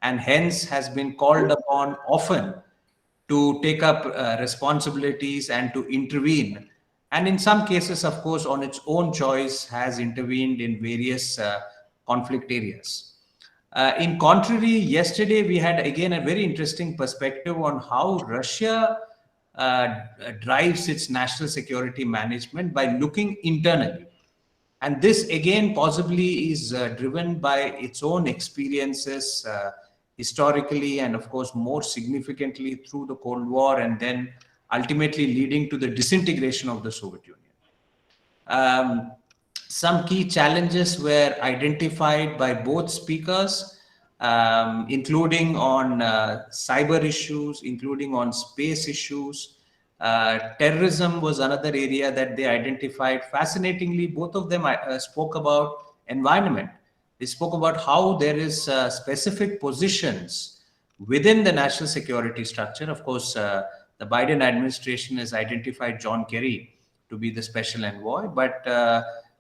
and hence has been called upon often to take up responsibilities and to intervene. And in some cases, of course, on its own choice, has intervened in various conflict areas. In contrary, yesterday we had again a very interesting perspective on how Russia drives its national security management by looking internally. And this again possibly is driven by its own experiences historically, and of course more significantly through the Cold War, and then ultimately leading to the disintegration of the Soviet Union. Some key challenges were identified by both speakers, including on cyber issues, including on space issues. Terrorism was another area that they identified. Fascinatingly, both of them spoke about environment. They spoke about how there is specific positions within the national security structure. Of course, the Biden administration has identified John Kerry to be the special envoy, but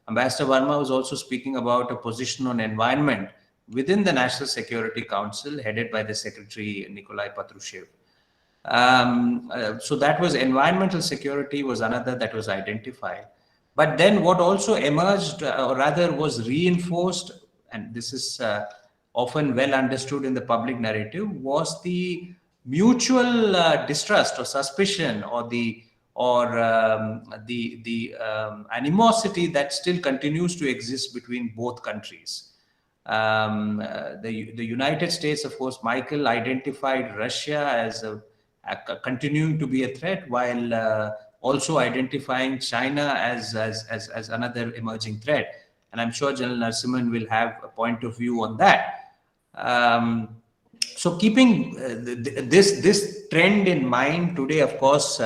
Ambassador Verma was also speaking about a position on environment within the National Security Council, headed by the Secretary Nikolai Patrushev. So that was environmental security was another that was identified. But then what also emerged, or rather was reinforced, and this is often well understood in the public narrative, was the mutual distrust or suspicion, or the animosity that still continues to exist between both countries. The United States, of course, Michael identified Russia as continuing to be a threat, while also identifying China as another emerging threat. And I'm sure General Narasimhan will have a point of view on that. So keeping this trend in mind today, of course,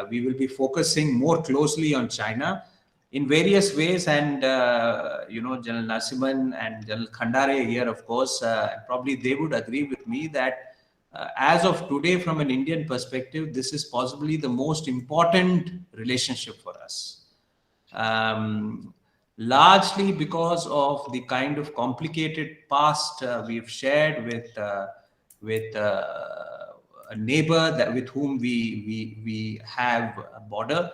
we will be focusing more closely on China in various ways. And, General Narasimhan and General Khandare here, of course, probably they would agree with me that as of today, from an Indian perspective, this is possibly the most important relationship for us. Largely because of the kind of complicated past we've shared with a neighbor with whom we have a border,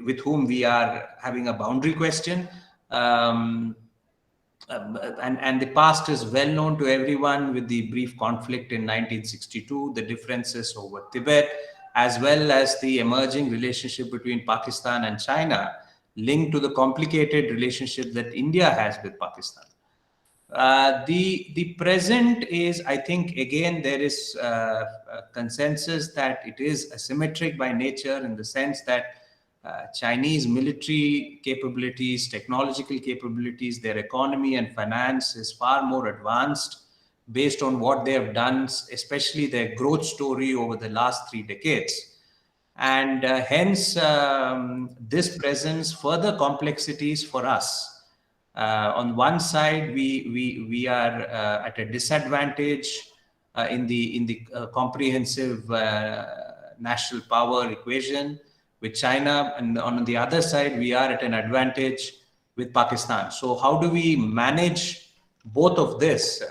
with whom we are having a boundary question. And the past is well known to everyone, with the brief conflict in 1962, the differences over Tibet, as well as the emerging relationship between Pakistan and China, linked to the complicated relationship that India has with Pakistan. The present is, I think, again, there is a consensus that it is asymmetric by nature, in the sense that Chinese military capabilities, technological capabilities, their economy and finance is far more advanced based on what they have done, especially their growth story over the last 3 decades. And hence, this presents further complexities for us. On one side, we are at a disadvantage in the comprehensive national power equation with China, and on the other side, we are at an advantage with Pakistan. So how do we manage both of this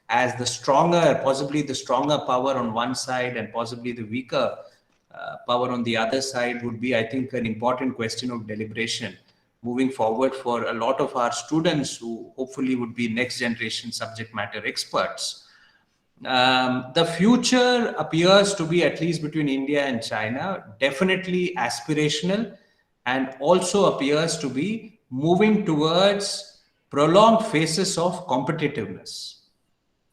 as the stronger, possibly the stronger power on one side and possibly the weaker power on the other side, would be, I think, an important question of deliberation moving forward for a lot of our students who hopefully would be next generation subject matter experts. The future appears to be, at least between India and China, definitely aspirational, and also appears to be moving towards prolonged phases of competitiveness.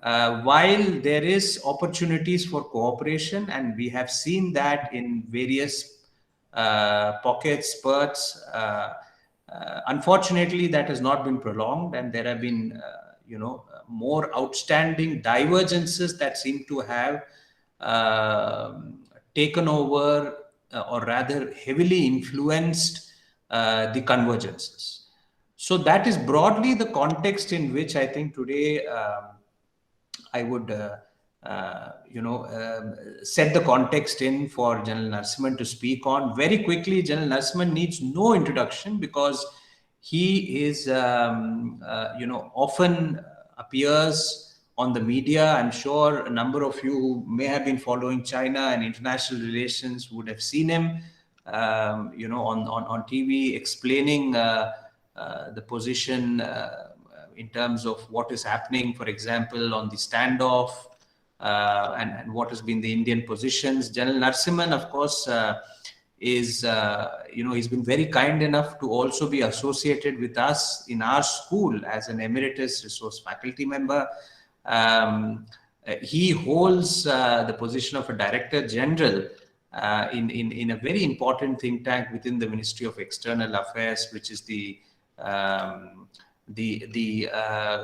While there is opportunities for cooperation, and we have seen that in various pockets, spurts, unfortunately, that has not been prolonged, and there have been, more outstanding divergences that seem to have taken over, or rather heavily influenced the convergences. So that is broadly the context in which I think today I would, set the context in for General Narasimhan to speak on. Very quickly, General Narasimhan needs no introduction, because he is, often appears on the media. I'm sure a number of you who may have been following China and international relations would have seen him, on TV explaining the position in terms of what is happening, for example, on the standoff, and what has been the Indian positions. General Narasimhan, of course, he's been very kind enough to also be associated with us in our school as an emeritus resource faculty member. He holds the position of a Director General in a very important think tank within the Ministry of External Affairs, which is the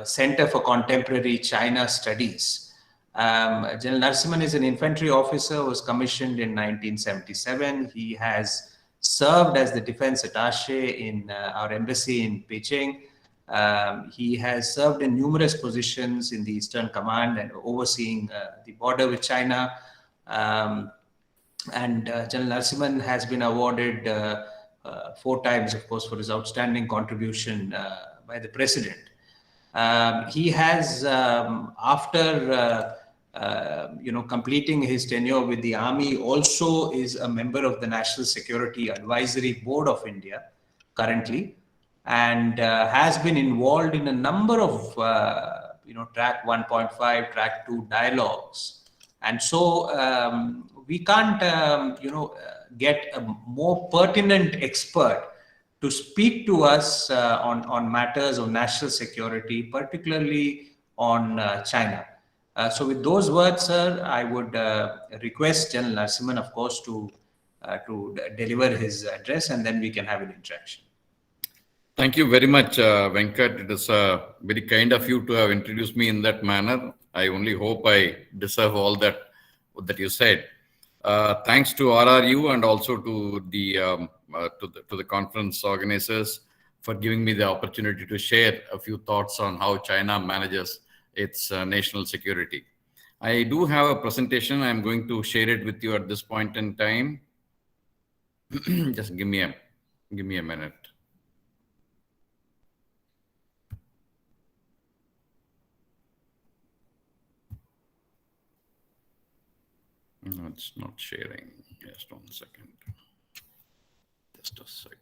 Center for Contemporary China Studies. General Narasimhan is an infantry officer, was commissioned in 1977. He has served as the defense attaché in our embassy in Beijing. He has served in numerous positions in the Eastern Command and overseeing the border with China. And General Narasimhan has been awarded 4 times, of course, for his outstanding contribution by the President. He has, after completing his tenure with the Army, also is a member of the National Security Advisory Board of India currently, and has been involved in a number of track 1.5, track 2 dialogues. And so we can't get a more pertinent expert to speak to us on matters of national security, particularly on China. So with those words, sir, I would request General Narasimhan, of course, to deliver his address, and then we can have an interaction. Thank you very much, Venkat. It is very kind of you to have introduced me in that manner. I only hope I deserve all that you said. Thanks to RRU and also to the conference organizers for giving me the opportunity to share a few thoughts on how China manages its national security. I do have a presentation. I'm going to share it with you at this point in time. Just give me a minute. No, it's not sharing. Just 1 second. Just a sec.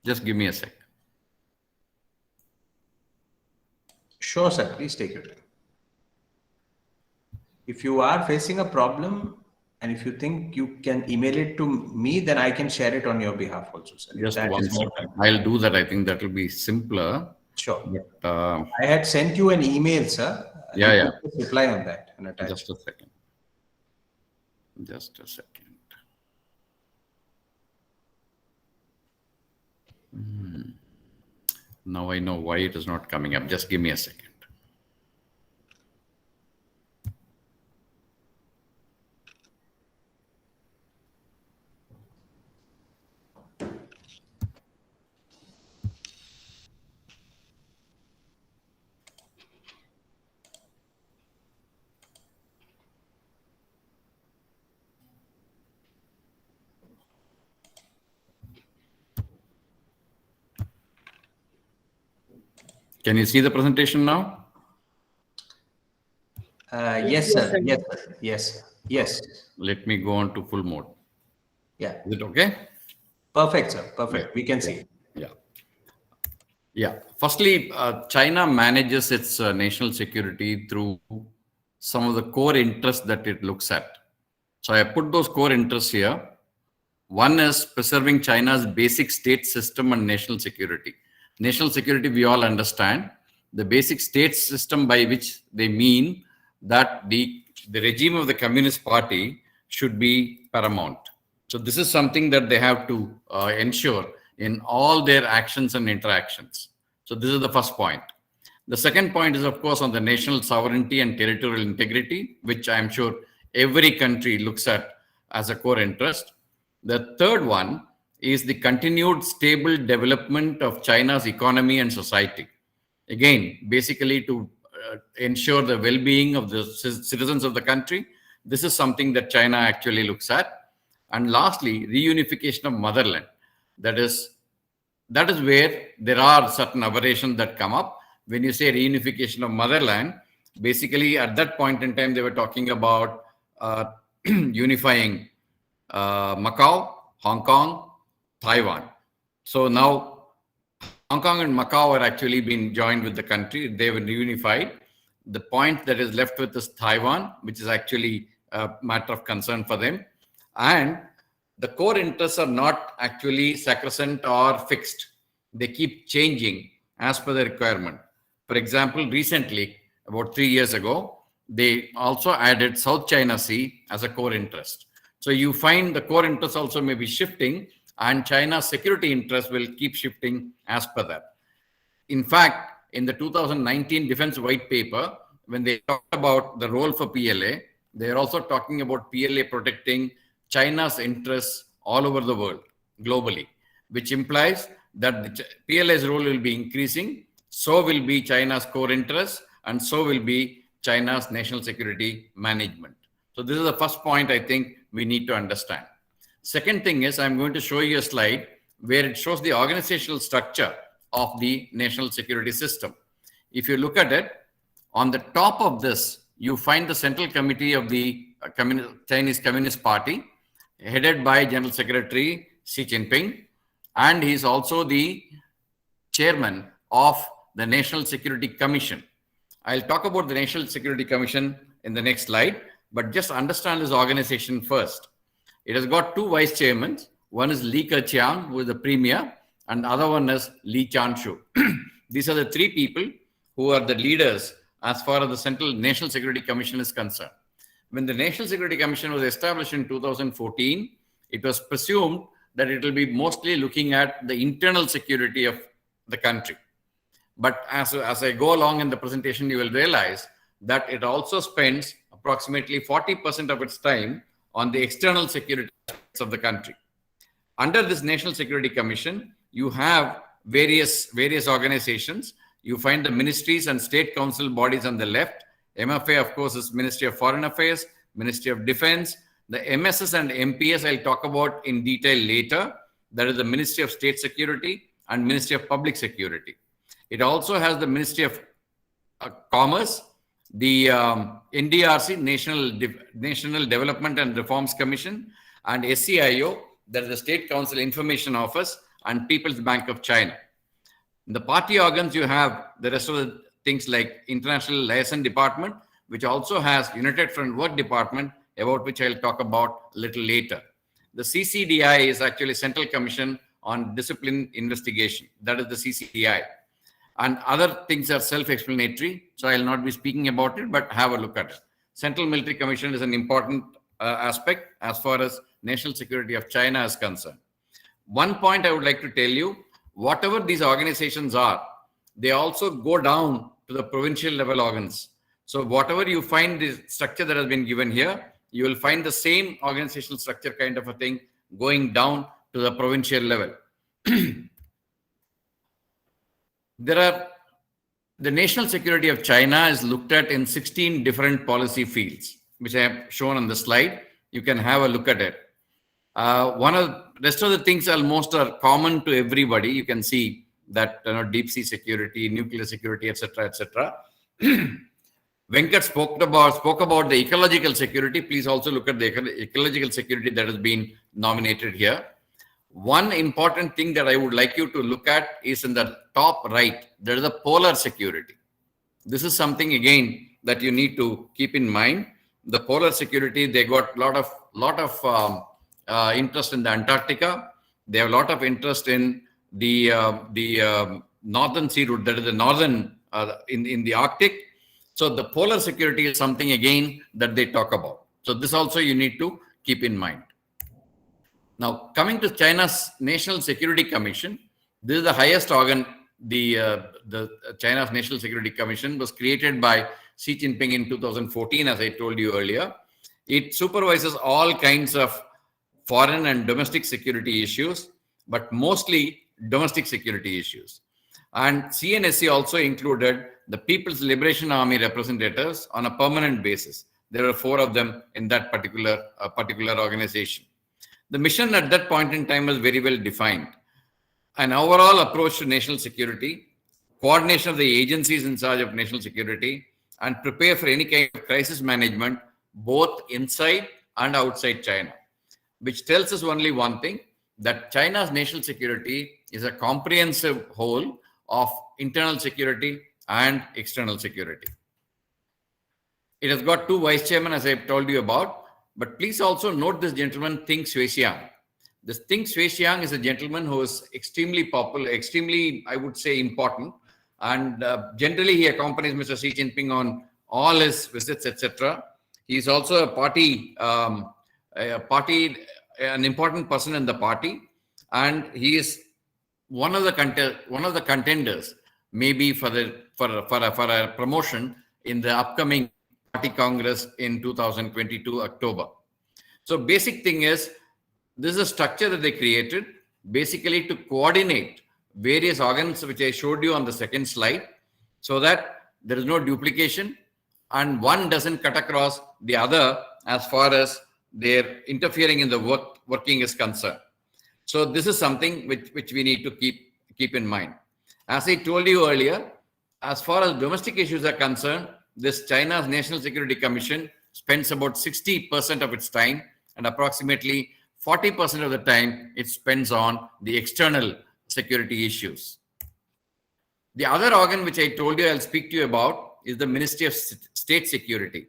Just give me a sec. Sure, sir. Please take your time. If you are facing a problem and if you think you can email it to me, then I can share it on your behalf also, sir. Just 1 second. I'll do that. I think that will be simpler. Sure. But, I had sent you an email, sir. Yeah. Reply on that. Just a second. Just a second. Now I know why it is not coming up. Just give me a second. Can you see the presentation now? Yes, sir. Yes. Let me go on to full mode. Yeah. Is it okay? Perfect, sir. Perfect. Yeah. We can see. Yeah. Firstly, China manages its national security through some of the core interests that it looks at. So I put those core interests here. One is preserving China's basic state system and national security. National security, we all understand. The basic state system, by which they mean that the regime of the Communist Party should be paramount. So this is something that they have to ensure in all their actions and interactions. So this is the first point. The second point is, of course, on the national sovereignty and territorial integrity, which I'm sure every country looks at as a core interest. The third one is the continued stable development of China's economy and society. Again, basically to ensure the well-being of the citizens of the country. This is something that China actually looks at. And lastly, reunification of motherland. That is where there are certain aberrations that come up. When you say reunification of motherland, basically at that point in time, they were talking about unifying Macau, Hong Kong, Taiwan. So now Hong Kong and Macau are actually being joined with the country. They were reunified. The point that is left with is Taiwan, which is actually a matter of concern for them. And the core interests are not actually sacrosanct or fixed. They keep changing as per the requirement. For example, recently, about 3 years ago, they also added South China Sea as a core interest. So you find the core interest also may be shifting, and China's security interest will keep shifting as per that. In fact, in the 2019 Defense White Paper, when they talked about the role for PLA, they are also talking about PLA protecting China's interests all over the world, globally, which implies that the PLA's role will be increasing, so will be China's core interests, and so will be China's national security management. So this is the first point I think we need to understand. Second thing is, I'm going to show you a slide where it shows the organizational structure of the national security system. If you look at it, on the top of this, you find the Central Committee of the Chinese Communist Party, headed by General Secretary Xi Jinping, and he is also the chairman of the National Security Commission. I'll talk about the National Security Commission in the next slide, but just understand this organization first. It has got two vice chairmen. One is Li Keqiang, who is the premier, and the other one is Li Chanshu. These are the three people who are the leaders as far as the Central National Security Commission is concerned. When the National Security Commission was established in 2014, it was presumed that it will be mostly looking at the internal security of the country. But as I go along in the presentation, you will realize that it also spends approximately 40% of its time on the external security aspects of the country. Under this National Security Commission, you have various organizations. You find the ministries and state council bodies on the left. MFA, of course, is Ministry of Foreign Affairs, Ministry of Defense. The MSS and MPS I'll talk about in detail later. That is the Ministry of State Security and Ministry of Public Security. It also has the Ministry of Commerce, the NDRC, National Development and Reforms Commission, and SCIO, that is the State Council Information Office, and People's Bank of China. In the party organs, you have the rest of the things like International Liaison Department, which also has United Front Work Department, about which I'll talk about a little later. The CCDI is actually Central Commission on Discipline Investigation. That is the CCDI. And other things are self-explanatory, so I'll not be speaking about it, but have a look at it. Central Military Commission is an important aspect as far as national security of China is concerned. One point I would like to tell you, whatever these organizations are, they also go down to the provincial level organs. So whatever you find the structure that has been given here, you will find the same organizational structure kind of a thing going down to the provincial level. The national security of China is looked at in 16 different policy fields, which I have shown on the slide. You can have a look at it. One of the rest of the things almost are common to everybody. You can see that deep sea security, nuclear security, etc., etc. Venkat spoke about the ecological security. Please also look at the ecological security that has been nominated here. One important thing that I would like you to look at is in the top right. There is a polar security. This is something again that you need to keep in mind. The polar security, they got lot of interest in the Antarctica. They have a lot of interest in the northern sea route, that is the northern in the Arctic. So the polar security is something again that they talk about. So this also you need to keep in mind. Now, coming to China's National Security Commission, this is the highest organ. The China's National Security Commission was created by Xi Jinping in 2014, as I told you earlier. It supervises all kinds of foreign and domestic security issues, but mostly domestic security issues. And CNSC also included the People's Liberation Army representatives on a permanent basis. There were 4 of them in that particular organization. The mission at that point in time was very well defined. An overall approach to national security, coordination of the agencies in charge of national security, and prepare for any kind of crisis management, both inside and outside China, which tells us only one thing, that China's national security is a comprehensive whole of internal security and external security. It has got 2 vice chairmen, as I've told you about, but please also note this gentleman, Ting Xuexiang. This Ting Xuexiang is a gentleman who is extremely popular, extremely, I would say, important. And generally, he accompanies Mr. Xi Jinping on all his visits, etc. He is also an important person in the party, and he is one of the contenders, maybe for a promotion in the upcoming party congress in 2022 October. So basic thing is, this is a structure that they created basically to coordinate various organs, which I showed you on the second slide, so that there is no duplication and one doesn't cut across the other as far as their interfering in the working is concerned. So this is something which we need to keep in mind. As I told you earlier, as far as domestic issues are concerned, this China's National Security Commission spends about 60% of its time, and approximately 40% of the time it spends on the external security issues. The other organ which I told you I'll speak to you about is the Ministry of State Security.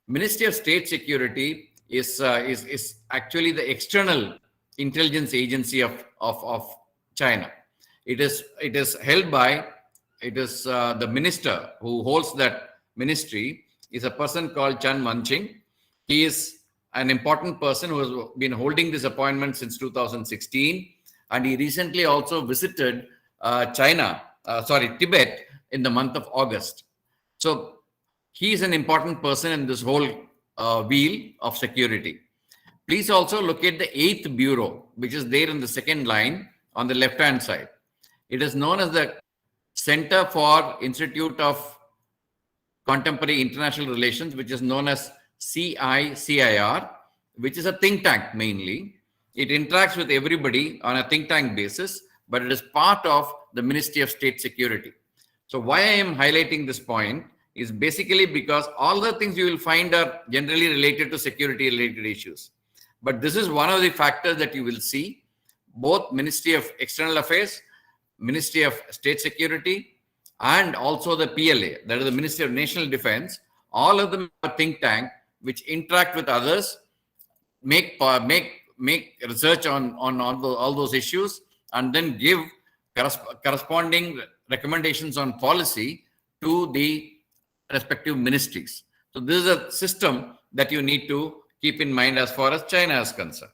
Ministry of State Security is actually the external intelligence agency of China. It is held by the minister who holds that ministry is a person called Chen Wenqing. He is an important person who has been holding this appointment since 2016, and he recently also visited Tibet in the month of August. So he is an important person in this whole wheel of security. Please also look at the 8th Bureau, which is there in the second line on the left-hand side. It is known as the Center for Institute of Contemporary International Relations, which is known as CICIR, which is a think tank mainly. It interacts with everybody on a think tank basis, but it is part of the Ministry of State Security. So why I am highlighting this point is basically because all the things you will find are generally related to security related issues. But this is one of the factors that you will see. Both Ministry of External Affairs, Ministry of State Security, and also the PLA, that is the Ministry of National Defense, all of them are think tank which interact with others, make research on all those issues, and then give corresponding recommendations on policy to the respective ministries. So this is a system that you need to keep in mind as far as China is concerned.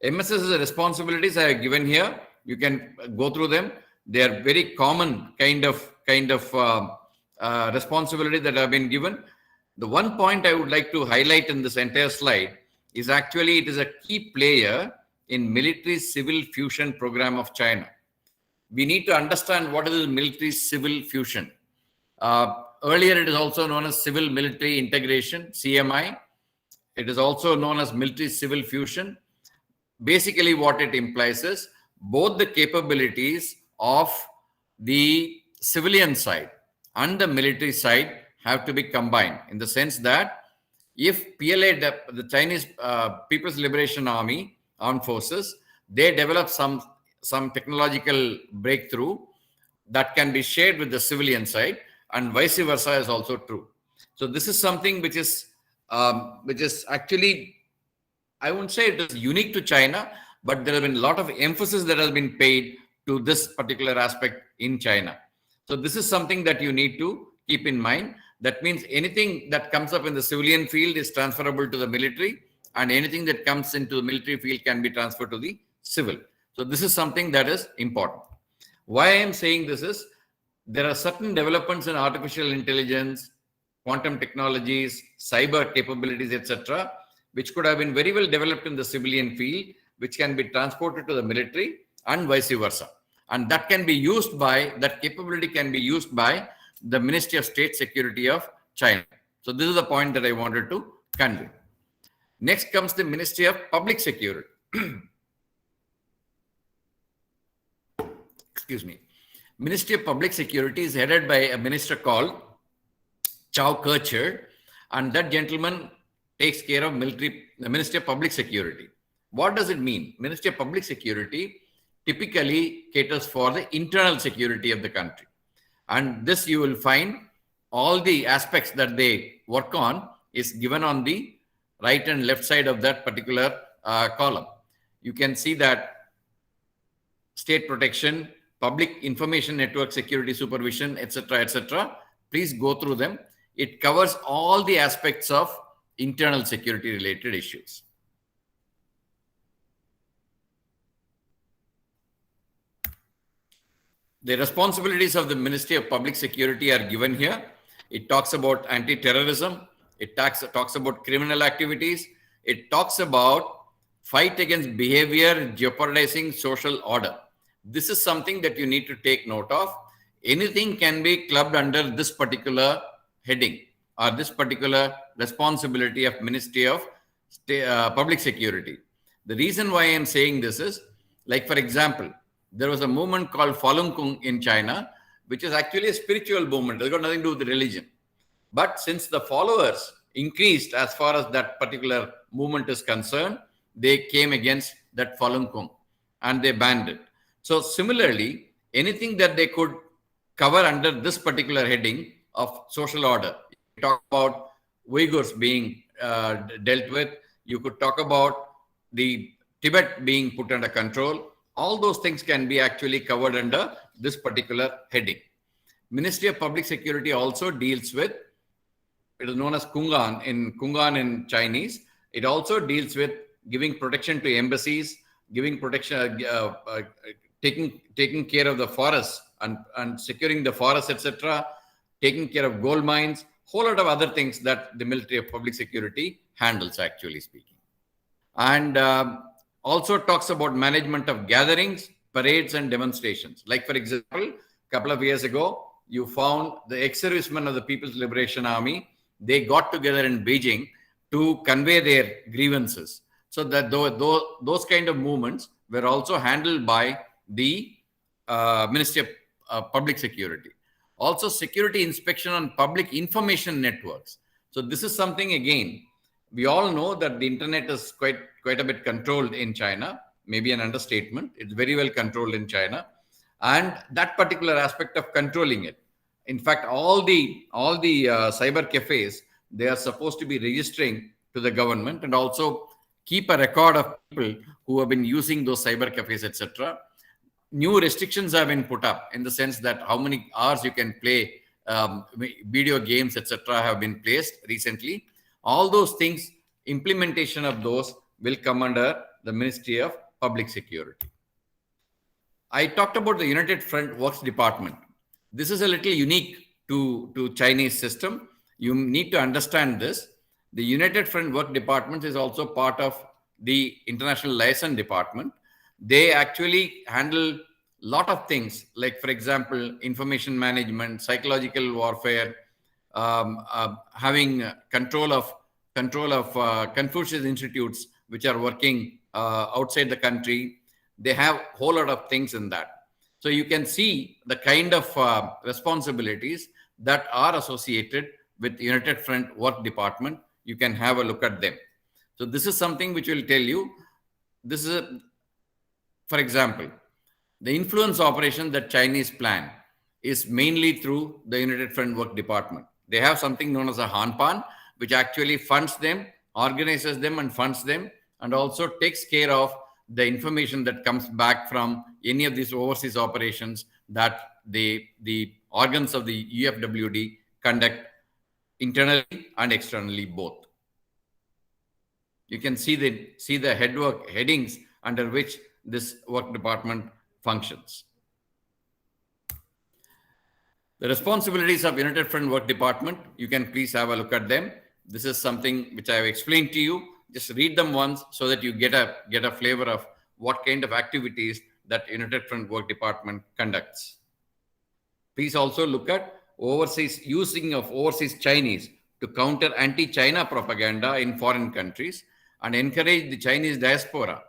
MSS's responsibilities I have given here. You can go through them. They are very common kind of responsibility that have been given. The one point I would like to highlight in this entire slide is actually it is a key player in military-civil fusion program of China. We need to understand what is military-civil fusion. Earlier, it is also known as civil-military integration, CMI. It is also known as military-civil fusion. Basically, what it implies is both the capabilities of the civilian side and the military side have to be combined, in the sense that if PLA, the Chinese People's Liberation Army armed forces, they develop some technological breakthrough that can be shared with the civilian side, and vice versa is also true. So this is something which is actually, I won't say it is unique to China, but there have been a lot of emphasis that has been paid to this particular aspect in China. So this is something that you need to keep in mind. That means anything that comes up in the civilian field is transferable to the military, and anything that comes into the military field can be transferred to the civil. So this is something that is important. Why I am saying this is, there are certain developments in artificial intelligence, quantum technologies, cyber capabilities, etc., which could have been very well developed in the civilian field, which can be transported to the military and vice versa. And that capability can be used by the Ministry of State Security of China. So this is the point that I wanted to convey. Next comes the Ministry of Public Security. Excuse me. Ministry of Public Security is headed by a minister called Chow Kercher, and that gentleman takes care of the Ministry of Public Security. What does it mean? Ministry of Public Security typically caters for the internal security of the country. And this you will find all the aspects that they work on is given on the right and left side of that particular column. You can see that state protection, public information network security supervision, etc., etc. Please go through them. It covers all the aspects of internal security related issues. The responsibilities of the Ministry of Public Security are given here. It talks about anti-terrorism. It talks about criminal activities. It talks about fight against behavior jeopardizing social order. This is something that you need to take note of. Anything can be clubbed under this particular heading or this particular responsibility of Ministry of Public Security. The reason why I am saying this is, like for example, there was a movement called Falun Gong in China, which is actually a spiritual movement. It's got nothing to do with religion. But since the followers increased as far as that particular movement is concerned, they came against that Falun Gong and they banned it. So similarly, anything that they could cover under this particular heading of social order, you talk about Uyghurs being dealt with, you could talk about the Tibet being put under control. All those things can be actually covered under this particular heading. Ministry of Public Security also deals with, it is known as Kungan in Chinese. It also deals with giving protection to embassies, giving protection, taking care of the forests and securing the forests, etc., taking care of gold mines, whole lot of other things that the Ministry of Public Security handles, actually speaking. And also talks about management of gatherings, parades, and demonstrations. Like, for example, a couple of years ago, you found the ex-servicemen of the People's Liberation Army. They got together in Beijing to convey their grievances. So that those kind of movements were also handled by the Ministry of Public Security. Also, security inspection on public information networks. So this is something, again, we all know that the internet is quite a bit controlled in China, maybe an understatement. It's very well controlled in China. And that particular aspect of controlling it. In fact, all the cyber cafes, they are supposed to be registering to the government and also keep a record of people who have been using those cyber cafes, etc. New restrictions have been put up in the sense that how many hours you can play video games, etc. have been placed recently. All those things, implementation of those will come under the Ministry of Public Security. I talked about the United Front Works Department. This is a little unique to Chinese system. You need to understand this. The United Front Work Department is also part of the International Liaison Department. They actually handle a lot of things, like, for example, information management, psychological warfare, having control of Confucius institutes which are working outside the country. They have a whole lot of things in that. So you can see the kind of responsibilities that are associated with United Front Work Department. You can have a look at them. So this is something which will tell you, this is, for example, the influence operation that Chinese plan is mainly through the United Front Work Department. They have something known as a Hanpan, which actually funds them, organizes them and funds them, and also takes care of the information that comes back from any of these overseas operations that the organs of the UFWD conduct internally and externally both. You can see the headings under which this work department functions. The responsibilities of United Front Work Department, you can please have a look at them. This is something which I have explained to you. Just read them once so that you get a flavor of what kind of activities that United Front Work Department conducts. Please also look at using of overseas Chinese to counter anti-China propaganda in foreign countries and encourage the Chinese diaspora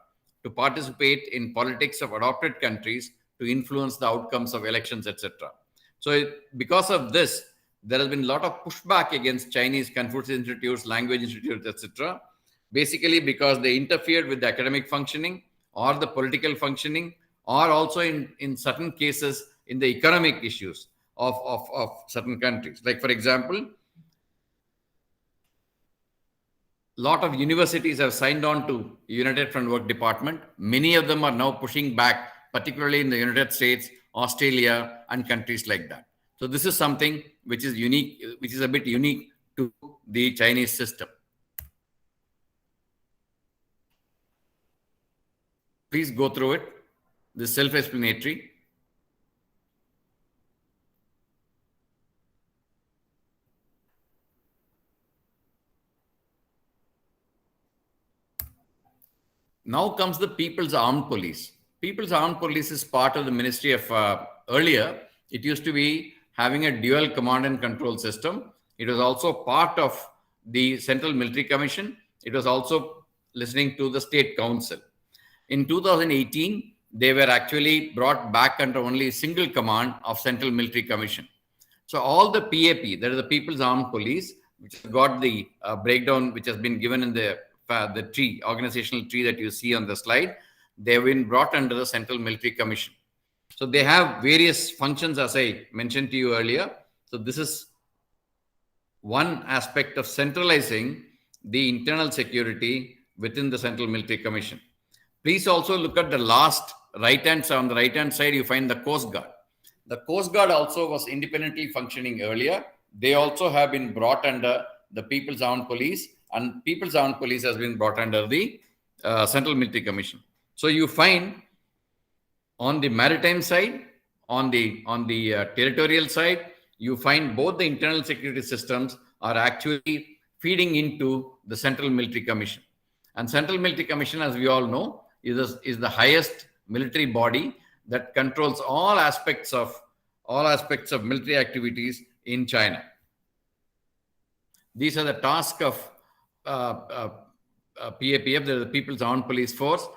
to participate in politics of adopted countries to influence the outcomes of elections, etc. So because of this, there has been a lot of pushback against Chinese Confucius Institutes, language institutes, etc. Basically because they interfered with the academic functioning or the political functioning, or also in certain cases in the economic issues of certain countries. Like, for example, a lot of universities have signed on to United Front Work Department. Many of them are now pushing back, particularly in the United States, Australia, and countries like that. So this is something which is unique, which is a bit unique to the Chinese system. Please go through it. This is self-explanatory. Now comes the People's Armed Police. People's Armed Police is part of the Ministry of, earlier, it used to be having a dual command and control system. It was also part of the Central Military Commission. It was also listening to the State Council. In 2018, they were actually brought back under only a single command of Central Military Commission. So all the PAP, that is the People's Armed Police, which has got the breakdown which has been given in the tree, organizational tree that you see on the slide, they've been brought under the Central Military Commission. So they have various functions, as I mentioned to you earlier. So this is one aspect of centralizing the internal security within the Central Military Commission. Please also look at the last right-hand side. On the right-hand side, you find the Coast Guard. The Coast Guard also was independently functioning earlier. They also have been brought under the People's Armed Police, and People's Armed Police has been brought under the Central Military Commission. So you find on the maritime side, on the territorial side, you find both the internal security systems are actually feeding into the Central Military Commission. And Central Military Commission, as we all know, is the highest military body that controls all aspects of military activities in China. These are the tasks of PAPF, the People's Armed Police Force.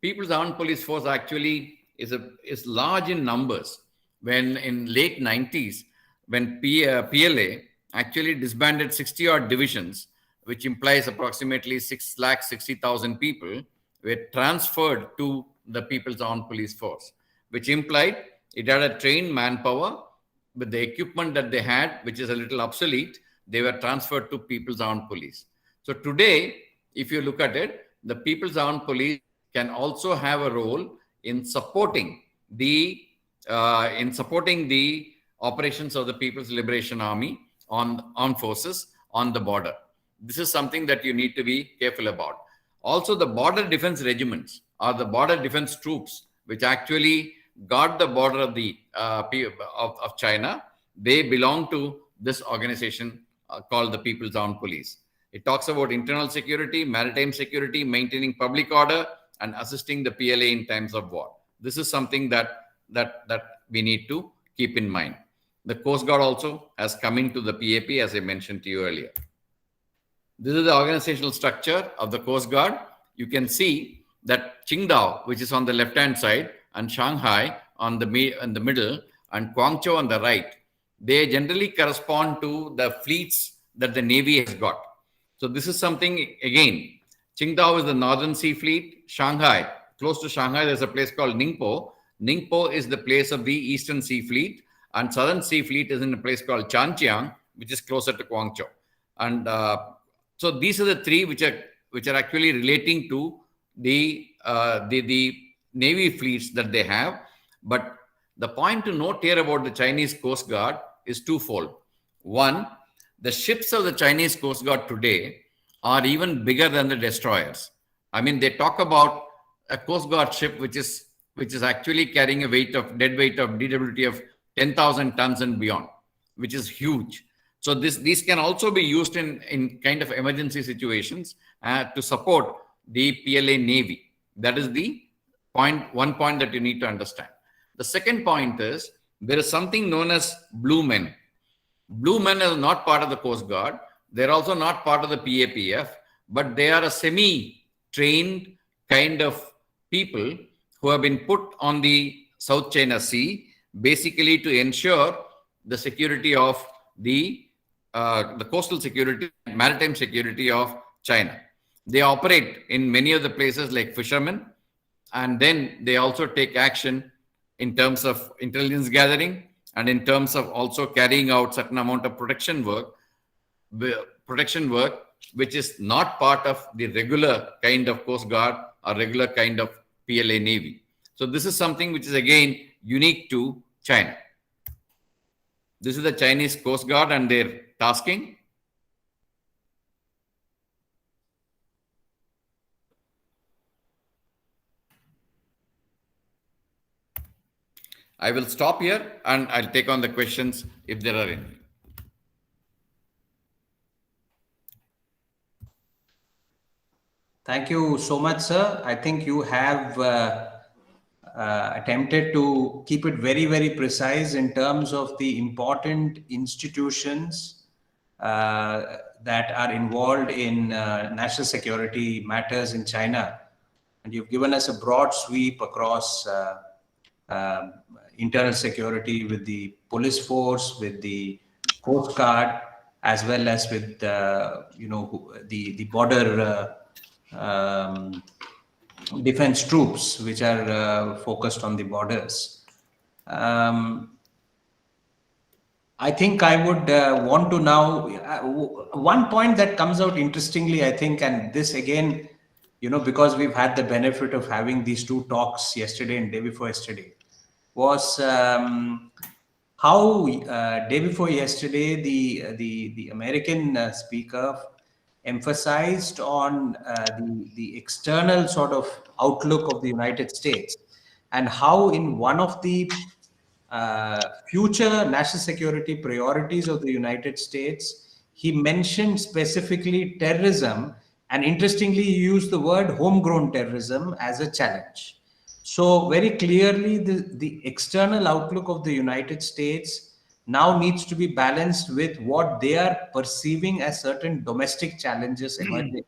People's Armed Police Force actually is large in numbers. When in late 90s, when PLA actually disbanded 60-odd divisions, which implies approximately 660,000 people, were transferred to the People's Armed Police Force, which implied it had a trained manpower with the equipment that they had, which is a little obsolete. They were transferred to People's Armed Police. So today, if you look at it, the People's Armed Police can also have a role in supporting the operations of the People's Liberation Army on armed forces on the border. This is something that you need to be careful about. Also, the border defense regiments or the border defense troops, which actually guard the border of China, they belong to this organization called the People's Armed Police. It talks about internal security, maritime security, maintaining public order, and assisting the PLA in times of war. This is something that we need to keep in mind. The Coast Guard also has come into the PAP, as I mentioned to you earlier. This is the organizational structure of the Coast Guard. You can see that Qingdao, which is on the left-hand side, and Shanghai in the middle, and Guangzhou on the right, they generally correspond to the fleets that the Navy has got. So this is something, again, Qingdao is the Northern Sea Fleet. Shanghai, close to Shanghai, there's a place called Ningpo. Ningpo is the place of the Eastern Sea Fleet, and Southern Sea Fleet is in a place called Chanjiang, which is closer to Guangzhou. And so these are the three which are actually relating to the Navy fleets that they have. But the point to note here about the Chinese Coast Guard is twofold. One, the ships of the Chinese Coast Guard today are even bigger than the destroyers. I mean, they talk about a Coast Guard ship which is actually carrying a dead weight of DWT of 10,000 tons and beyond, which is huge. So these can also be used in kind of emergency situations to support the PLA Navy. That is the One point that you need to understand. The second point is there is something known as blue men. Blue men are not part of the Coast Guard. They're also not part of the PAPF, but they are a semi-trained kind of people who have been put on the South China Sea, basically to ensure the security of the coastal security, maritime security of China. They operate in many of the places like fishermen, and then they also take action in terms of intelligence gathering and in terms of also carrying out certain amount of protection work, which is not part of the regular kind of Coast Guard or regular kind of PLA Navy. So this is something which is again unique to China. This is the Chinese Coast Guard and their tasking. I will stop here and I'll take on the questions if there are any. Thank you so much, sir. I think you have attempted to keep it very, very precise in terms of the important institutions that are involved in national security matters in China. And you've given us a broad sweep across internal security with the police force, with the Coast Guard, as well as with the border defense troops, which are focused on the borders. I think I would want to now, one point that comes out interestingly, I think, and this again, because we've had the benefit of having these two talks yesterday and day before yesterday, was how day before yesterday, the American speaker emphasized on the external sort of outlook of the United States, and how in one of the future national security priorities of the United States, he mentioned specifically terrorism, and interestingly, he used the word homegrown terrorism as a challenge. So very clearly, the external outlook of the United States now needs to be balanced with what they are perceiving as certain domestic challenges emerging.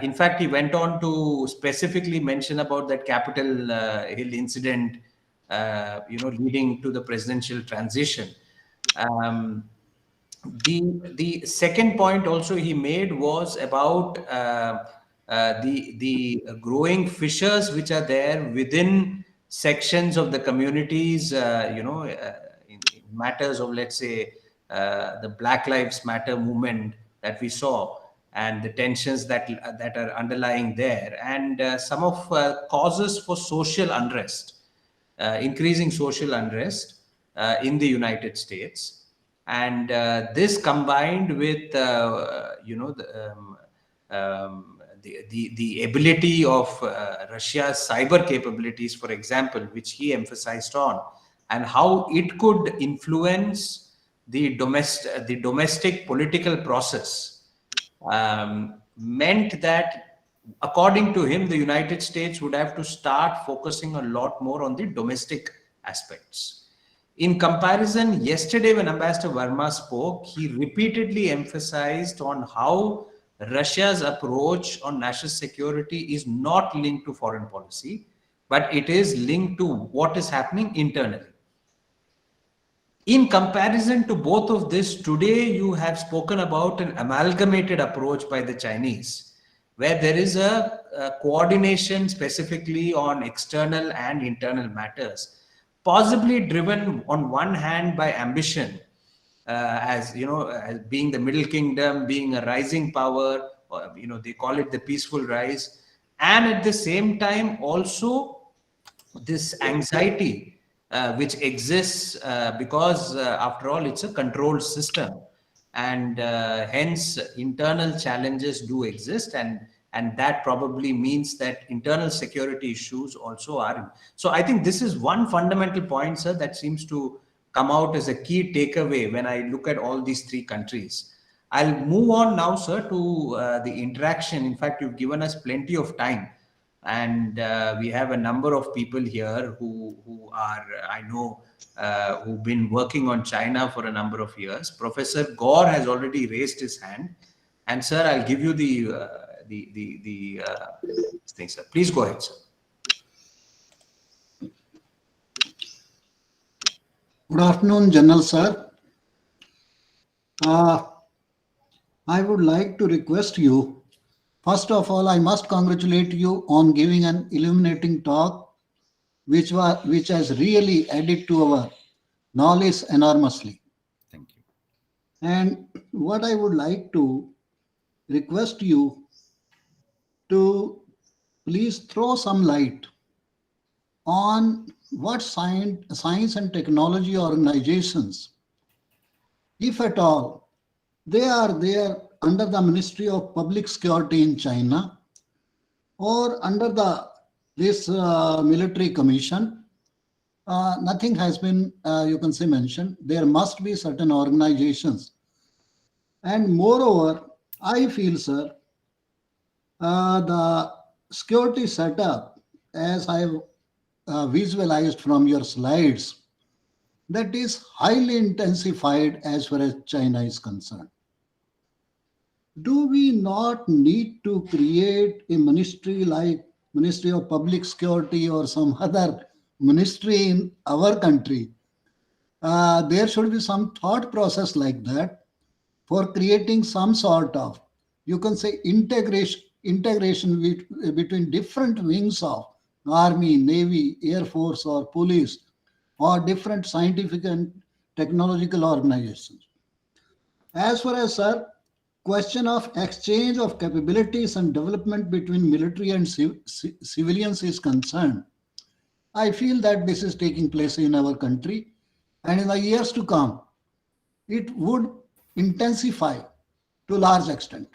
In fact, he went on to specifically mention about that Capitol Hill incident, leading to the presidential transition. The second point also he made was about the growing fissures which are there within sections of the communities, in matters of, let's say, the Black Lives Matter movement that we saw, and the tensions that are underlying there, and some of causes for social unrest, increasing social unrest in the United States. And this combined with the ability of Russia's cyber capabilities, for example, which he emphasized on, and how it could influence the domestic political process, meant that, according to him, the United States would have to start focusing a lot more on the domestic aspects. In comparison, yesterday when Ambassador Verma spoke, he repeatedly emphasized on how Russia's approach on national security is not linked to foreign policy, but it is linked to what is happening internally. In comparison to both of this, today you have spoken about an amalgamated approach by the Chinese, where there is a coordination specifically on external and internal matters, possibly driven on one hand by ambition, as being the Middle Kingdom, being a rising power, or, they call it the peaceful rise, and at the same time also this anxiety which exists because after all it's a controlled system, and hence internal challenges do exist, and that probably means that internal security issues also are. So I think this is one fundamental point, sir, that seems to come out as a key takeaway when I look at all these three countries. I'll move on now, sir, to the interaction. In fact, you've given us plenty of time. And we have a number of people here who are, I know, who've been working on China for a number of years. Professor Gore has already raised his hand, and sir, I'll give you the thing, sir. Please go ahead, sir. Good afternoon, General Sir. I would like to request you, first of all, I must congratulate you on giving an illuminating talk, which has really added to our knowledge enormously. Thank you. And what I would like to request you to please throw some light on what science and technology organizations, if at all, they are there under the Ministry of Public Security in China or under this military commission. Nothing has been, you can say, mentioned. There must be certain organizations. And moreover, I feel, sir, the security setup, as I have visualized from your slides, that is highly intensified as far as China is concerned. Do we not need to create a ministry like Ministry of Public Security or some other ministry in our country? There should be some thought process like that for creating some sort of, you can say, integration between different wings of Army, Navy, Air Force, or police, or different scientific and technological organizations. As far as, sir, question of exchange of capabilities and development between military and civilians is concerned, I feel that this is taking place in our country, and in the years to come, it would intensify to a large extent.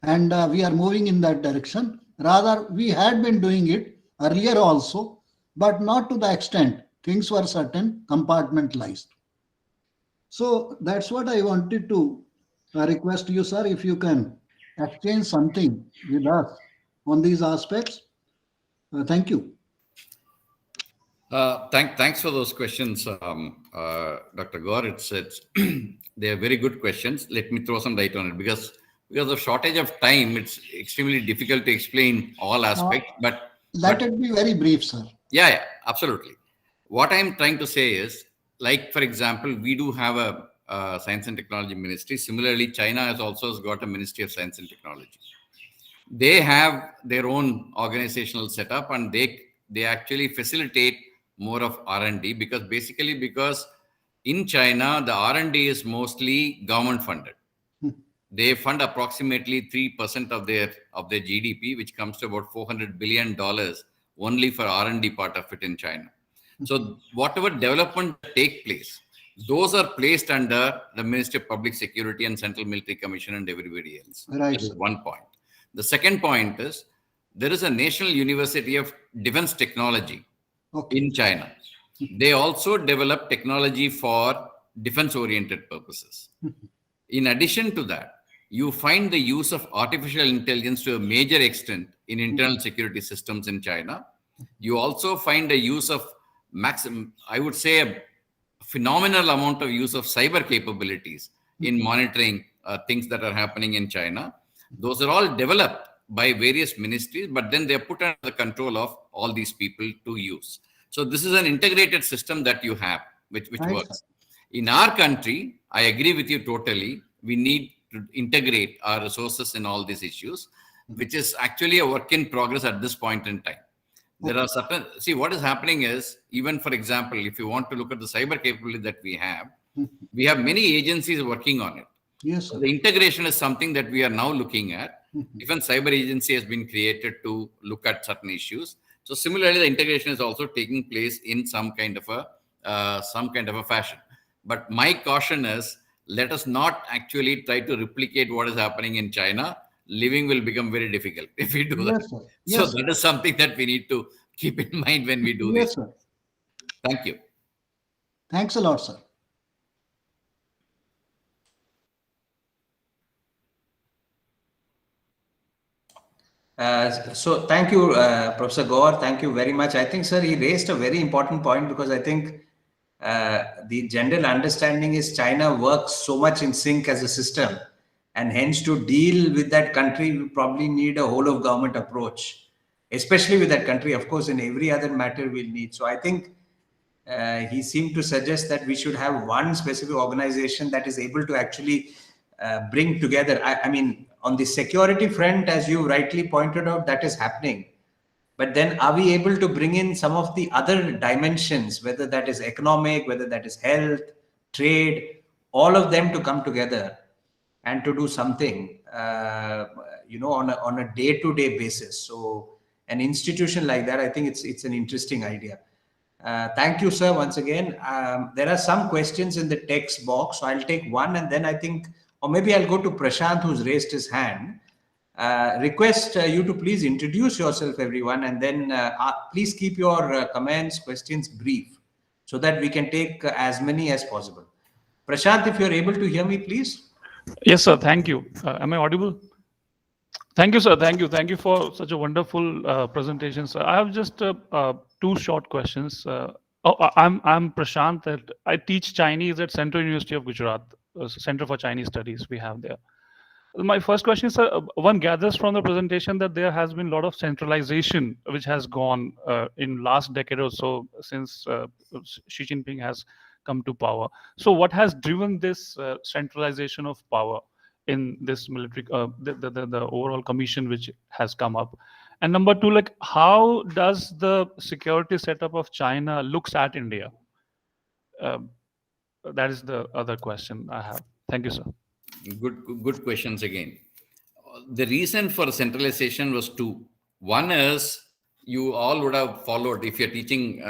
And we are moving in that direction. Rather, we had been doing it earlier also, but not to the extent. Things were certain, compartmentalized. So that's what I wanted to request you, sir, if you can exchange something with us on these aspects. Thank you. Thanks for those questions, Dr. Gore. It's they are very good questions. Let me throw some light on it because of shortage of time, it's extremely difficult to explain all aspects. Let it be very brief, sir. Yeah, absolutely. What I'm trying to say is, like, for example, we do have a Science and Technology Ministry. Similarly, China has also got a Ministry of Science and Technology. They have their own organizational setup, and they actually facilitate more of R&D because in China, the R&D is mostly government funded. They fund approximately 3% of their GDP, which comes to about $400 billion only for R&D part of it in China. So whatever development take place, those are placed under the Ministry of Public Security and Central Military Commission and everybody else. Right, that is one point. The second point is there is a National University of Defense Technology in China. They also develop technology for defense-oriented purposes. In addition to that, you find the use of artificial intelligence to a major extent in internal security systems in China. You also find the use of I would say a phenomenal amount of use of cyber capabilities in monitoring things that are happening in China. Those are all developed by various ministries, but then they're put under the control of all these people to use. So this is an integrated system that you have, which works. Sir. In our country, I agree with you totally. We need to integrate our resources in all these issues, which is actually a work in progress at this point in time. There are certain, what is happening is, even for example, if you want to look at the cyber capability that we have many agencies working on it. Yes, sir. So the integration is something that we are now looking at. Even cyber agency has been created to look at certain issues. So similarly, the integration is also taking place in some kind of a fashion. But my caution is, let us not actually try to replicate what is happening in China. Living will become very difficult if we do that. Sir. Yes, so that is something that we need to keep in mind when we do this. Sir. Thank you. Thanks a lot, sir. So thank you, Professor Gaur. Thank you very much. I think, sir, he raised a very important point, because I think the general understanding is China works so much in sync as a system, and hence to deal with that country, we probably need a whole of government approach, especially with that country. Of course, in every other matter we'll need. So I think he seemed to suggest that we should have one specific organization that is able to actually bring together. I mean, on the security front, as you rightly pointed out, that is happening. But then are we able to bring in some of the other dimensions, whether that is economic, whether that is health, trade, all of them to come together and to do something, on a day-to-day basis? So an institution like that, I think it's an interesting idea. Thank you, sir, once again. There are some questions in the text box, so I'll take one, and then I think, or maybe I'll go to Prashant, who's raised his hand. Request you to please introduce yourself, everyone, and then please keep your comments, questions brief, so that we can take as many as possible. Prashant, if you're able to hear me, please. Yes, sir. Thank you. Am I audible? Thank you, sir. Thank you. Thank you for such a wonderful presentation, sir. I have just two short questions. I'm Prashant. I teach Chinese at Central University of Gujarat, Center for Chinese Studies we have there. My first question is, sir, one gathers from the presentation that there has been a lot of centralization which has gone in last decade or so since Xi Jinping has come to power. So what has driven this centralization of power in this military, the overall commission which has come up? And number two, like, how does the security setup of China looks at India? That is the other question I have. Thank you, sir. Good questions again. The reason for centralization was two. One is, you all would have followed, if you're teaching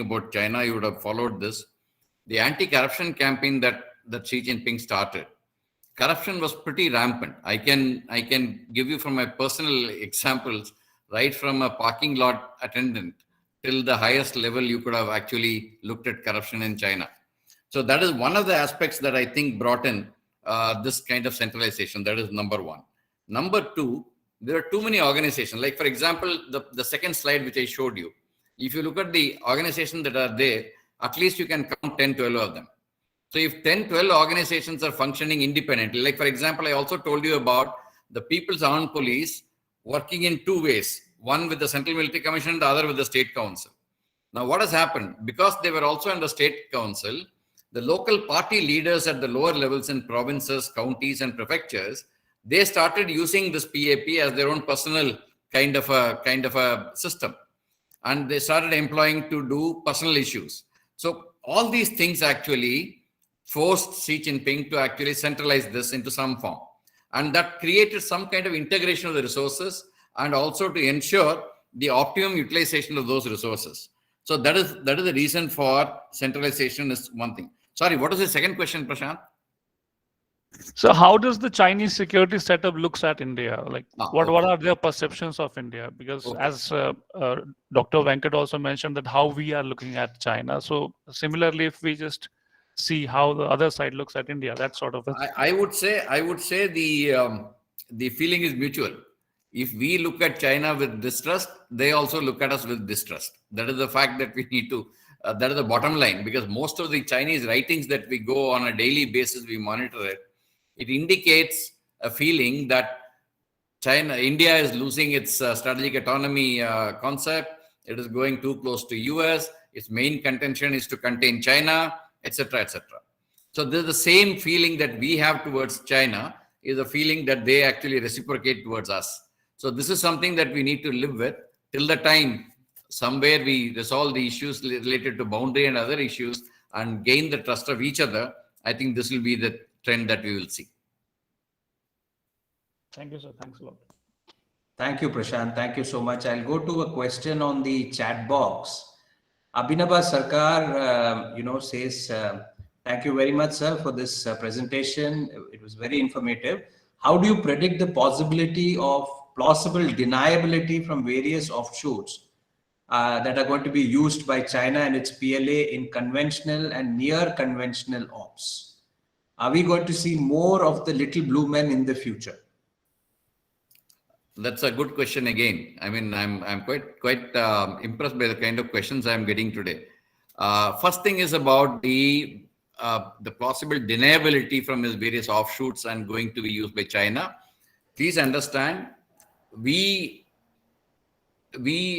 about China, you would have followed this. The anti-corruption campaign that Xi Jinping started. Corruption was pretty rampant. I can give you from my personal examples, right from a parking lot attendant till the highest level you could have actually looked at corruption in China. So that is one of the aspects that I think brought in this kind of centralization. That is number one. Number two, there are too many organizations. Like, for example, the second slide which I showed you, if you look at the organizations that are there, at least you can count 10, 12 of them. So if 10, 12 organizations are functioning independently, like, for example, I also told you about the People's Armed Police working in two ways, one with the Central Military Commission and the other with the State Council. Now, what has happened? Because they were also in the State Council, the local party leaders at the lower levels in provinces, counties, and prefectures, they started using this PAP as their own personal kind of a system, and they started employing to do personal issues. So all these things actually forced Xi Jinping to actually centralize this into some form, and that created some kind of integration of the resources, and also to ensure the optimum utilization of those resources. So that is the reason for centralization is one thing. Sorry, what was the second question, Prashant? So how does the Chinese security setup looks at India? Like, what are their perceptions of India? Because as Dr. Venkat also mentioned, that how we are looking at China. So similarly, if we just see how the other side looks at India, that sort of. I would say the feeling is mutual. If we look at China with distrust, they also look at us with distrust. That is the fact that we need to. That is the bottom line, because most of the Chinese writings that we go on a daily basis, we monitor it. It indicates a feeling that India is losing its strategic autonomy concept. It is going too close to US. Its main contention is to contain China, etc., etc. So there's the same feeling that we have towards China is a feeling that they actually reciprocate towards us. So this is something that we need to live with till the time somewhere we resolve the issues related to boundary and other issues and gain the trust of each other. I think this will be the trend that we will see. Thank you, sir. Thanks a lot. Thank you, Prashant. Thank you so much. I'll go to a question on the chat box. Abhinava Sarkar, says, thank you very much, sir, for this presentation. It was very informative. How do you predict the possibility of plausible deniability from various offshoots that are going to be used by China and its PLA in conventional and near conventional ops? Are we going to see more of the little blue men in the future? That's a good question again. I mean, I'm quite impressed by the kind of questions I'm getting today. First thing is about the possible deniability from his various offshoots and going to be used by China. Please understand, we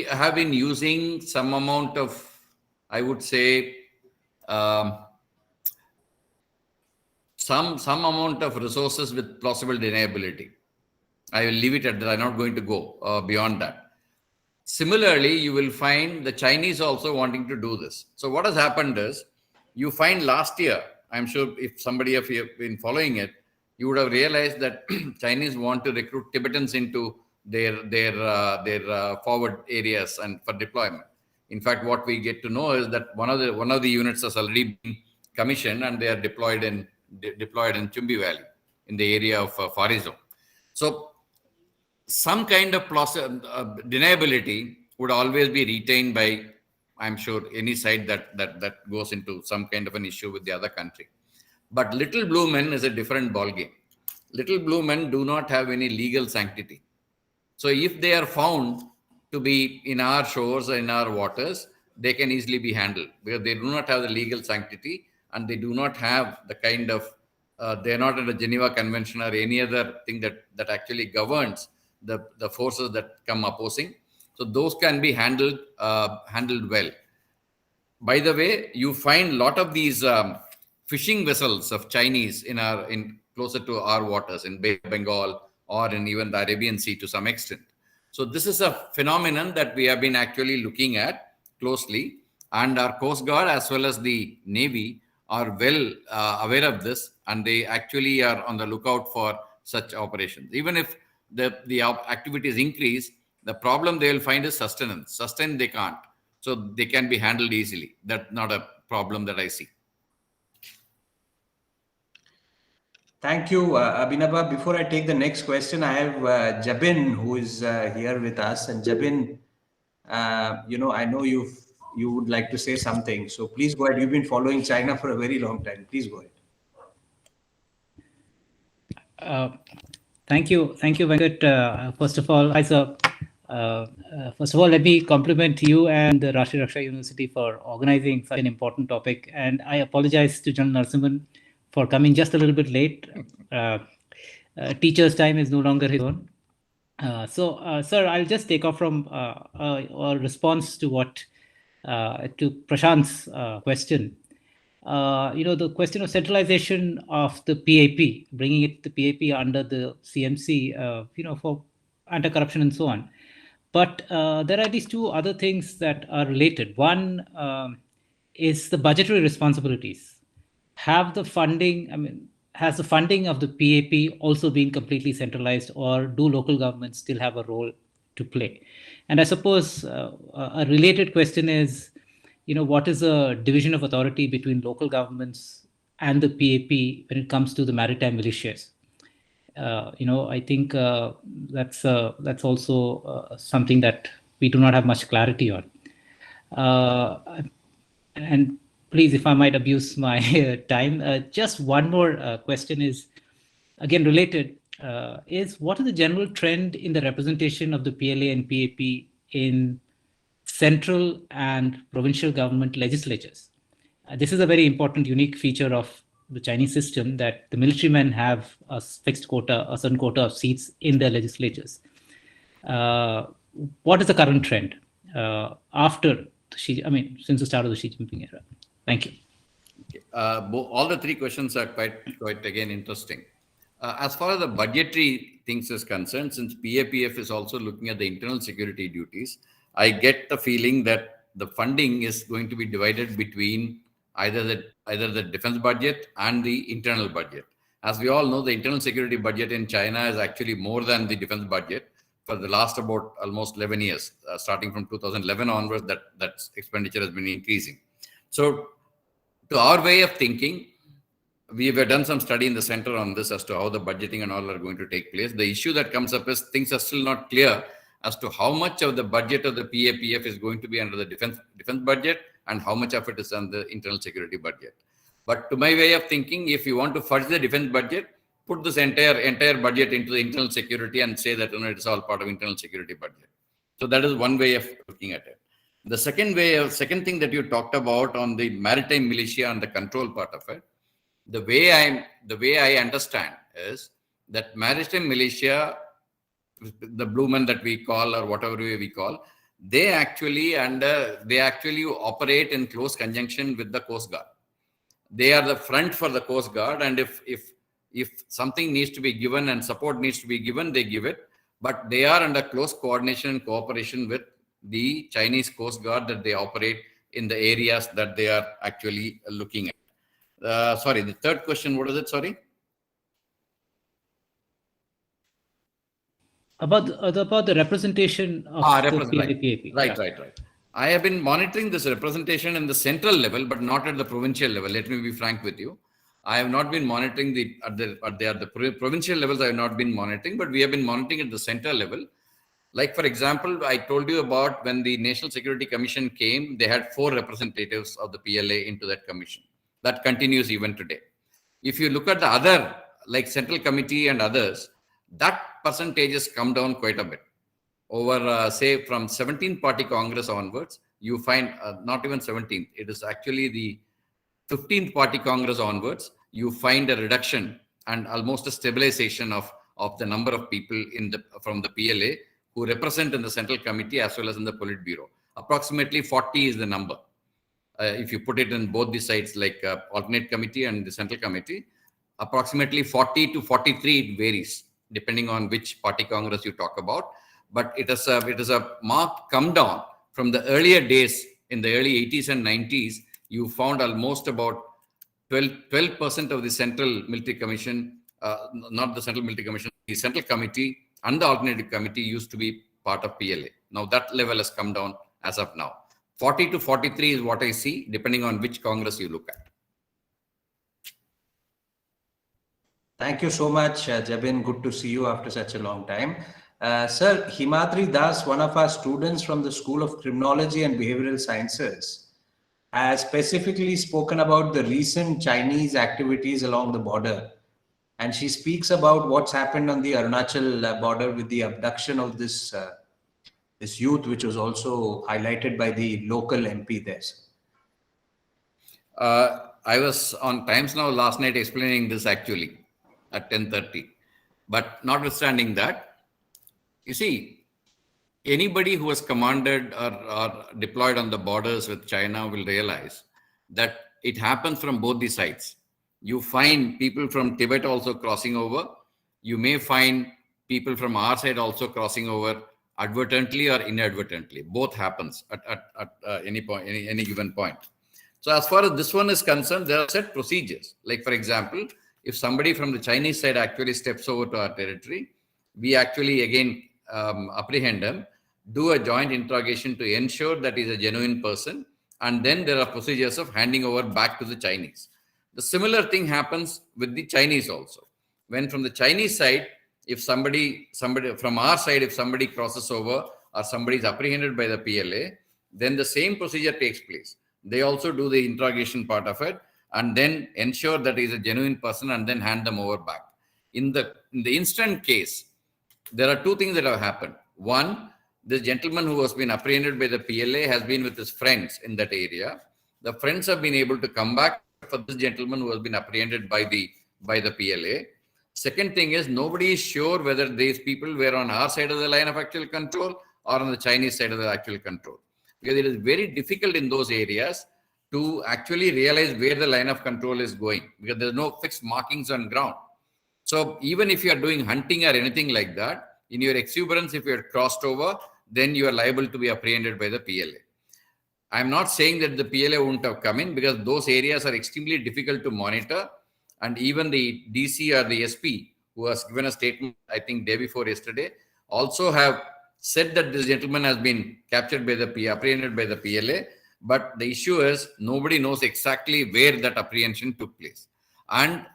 have been using some amount of, I would say, some amount of resources with plausible deniability. I will leave it at that. I'm not going to go beyond that. Similarly, you will find the Chinese also wanting to do this. So what has happened is, you find last year, I'm sure if somebody of you have been following it, you would have realized that Chinese want to recruit Tibetans into their forward areas and for deployment. In fact, what we get to know is that one of the units has already been commissioned and they are deployed in Chumbi Valley in the area of Farizo. So some kind of deniability would always be retained by, I'm sure, any side that goes into some kind of an issue with the other country. But little blue men is a different ballgame. Little blue men do not have any legal sanctity. So if they are found to be in our shores or in our waters, they can easily be handled because they do not have the legal sanctity and they do not have the kind of, they're not in the Geneva Convention or any other thing that actually governs the forces that come opposing. So those can be handled well. By the way, you find a lot of these fishing vessels of Chinese in closer to our waters in Bay of Bengal or in even the Arabian Sea to some extent. So this is a phenomenon that we have been actually looking at closely, and our Coast Guard as well as the Navy are well aware of this, and they actually are on the lookout for such operations. Even if the activities increase, the problem they will find is sustenance. Sustain they can't. So they can be handled easily. That's not a problem that I see. Thank you, Abhinava. Before I take the next question, I have Jabin who is here with us. And Jabin, I know you would like to say something. So please go ahead. You've been following China for a very long time. Please go ahead. Thank you, Venkat. First of all, let me compliment you and the Rashtriya Raksha University for organizing such an important topic. And I apologize to General Narasimhan for coming just a little bit late. Teacher's time is no longer his own. Sir, I'll just take off from a response to to Prashant's question. The question of centralization of the PAP, bringing the PAP under the CMC, for anti-corruption and so on. But there are these two other things that are related. One is the budgetary responsibilities. Has the funding of the PAP also been completely centralized, or do local governments still have a role to play? And I suppose a related question is, what is the division of authority between local governments and the PAP when it comes to the maritime militias? I think that's also something that we do not have much clarity on. And please, if I might abuse my time, just one more question is, again, related, is what is the general trend in the representation of the PLA and PAP in central and provincial government legislatures? This is a very important, unique feature of the Chinese system, that the military men have a fixed quota, a certain quota of seats in their legislatures. What is the current trend since the start of the Xi Jinping era? Thank you. All the three questions are quite again interesting. As far as the budgetary things is concerned, since PAPF is also looking at the internal security duties, I get the feeling that the funding is going to be divided between either the defense budget and the internal budget. As we all know, the internal security budget in China is actually more than the defense budget for the last about almost 11 years. Starting from 2011 onwards, that expenditure has been increasing. So to our way of thinking, we have done some study in the center on this as to how the budgeting and all are going to take place. The issue that comes up is things are still not clear as to how much of the budget of the PAPF is going to be under the defense budget and how much of it is on the internal security budget. But to my way of thinking, if you want to fudge the defense budget, put this entire budget into the internal security and say that it's all part of internal security budget. So that is one way of looking at it. The second thing that you talked about on the maritime militia and the control part of it, the way I understand is that maritime militia, the blue men that we call or whatever way we call, they actually operate in close conjunction with the Coast Guard. They are the front for the Coast Guard, and if something needs to be given and support needs to be given, they give it. But they are under close coordination and cooperation with the Chinese Coast Guard that they operate in the areas that they are actually looking at. Sorry, the third question, what is it? Sorry. About the representation of the PLA-KAP. Right. I have been monitoring this representation in the central level, but not at the provincial level. Let me be frank with you. I have not been monitoring at the provincial levels. I have not been monitoring, but we have been monitoring at the central level. Like, for example, I told you about when the National Security Commission came, they had 4 representatives of the PLA into that commission. That continues even today. If you look at the other, like Central Committee and others, that percentage has come down quite a bit. Over, say, from 17th Party Congress onwards, you find not even 17th. It is actually the 15th Party Congress onwards, you find a reduction and almost a stabilization of the number of people from the PLA who represent in the Central Committee as well as in the Politburo. Approximately 40 is the number. If you put it in both the sides, like alternate committee and the Central Committee, approximately 40 to 43, it varies depending on which Party Congress you talk about. But it is a marked come down from the earlier days in the early 80s and 90s. You found almost about 12% of the Central Military Commission, not the Central Military Commission, the Central Committee and the Alternative Committee used to be part of PLA. Now that level has come down as of now. 40 to 43 is what I see, depending on which Congress you look at. Thank you so much, Jabin. Good to see you after such a long time. Sir, Himadri Das, one of our students from the School of Criminology and Behavioral Sciences, has specifically spoken about the recent Chinese activities along the border. And she speaks about what's happened on the Arunachal border with the abduction of this youth, which was also highlighted by the local MP there. I was on Times Now last night explaining this actually at 10:30. But notwithstanding that, you see, anybody who has commanded or deployed on the borders with China will realize that it happens from both the sides. You find people from Tibet also crossing over. You may find people from our side also crossing over advertently or inadvertently. Both happens at any point, any given point. So as far as this one is concerned, there are set procedures. Like, for example, if somebody from the Chinese side actually steps over to our territory, we actually again apprehend him, do a joint interrogation to ensure that he's a genuine person, and then there are procedures of handing over back to the Chinese. The similar thing happens with the Chinese also. When from the Chinese side, if somebody from our side, if somebody crosses over or somebody is apprehended by the PLA, then the same procedure takes place. They also do the interrogation part of it and then ensure that he is a genuine person and then hand them over back. In the instant case, there are two things that have happened. One, this gentleman who has been apprehended by the PLA has been with his friends in that area. The friends have been able to come back for this gentleman who has been apprehended by the PLA. Second thing is, nobody is sure whether these people were on our side of the line of actual control or on the Chinese side of the actual control. Because it is very difficult in those areas to actually realize where the line of control is going, because there's no fixed markings on ground. So even if you are doing hunting or anything like that, in your exuberance, if you are crossed over, then you are liable to be apprehended by the PLA. I'm not saying that the PLA wouldn't have come in, because those areas are extremely difficult to monitor. And even the DC or the SP, who has given a statement, I think day before yesterday, also have said that this gentleman has been captured by the apprehended by the PLA. But the issue is, nobody knows exactly where that apprehension took place. And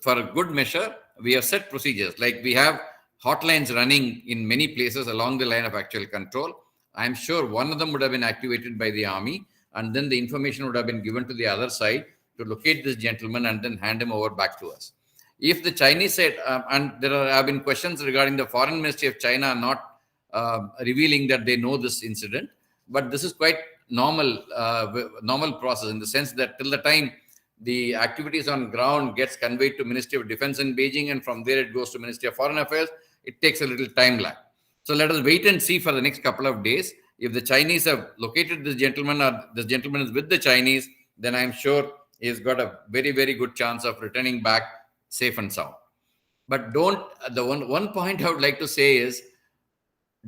for a good measure, we have set procedures. Like, we have hotlines running in many places along the line of actual control. I'm sure one of them would have been activated by the army, and then the information would have been given to the other side to locate this gentleman and then hand him over back to us. If the Chinese said, and there have been questions regarding the foreign ministry of China not revealing that they know this incident, but this is quite normal process in the sense that till the time the activities on ground gets conveyed to Ministry of Defense in Beijing, and from there it goes to Ministry of Foreign Affairs, it takes a little time lag. So let us wait and see for the next couple of days. If the Chinese have located this gentleman, or this gentleman is with the Chinese, then I'm sure he's got a very, very good chance of returning back safe and sound. But the one point I would like to say is,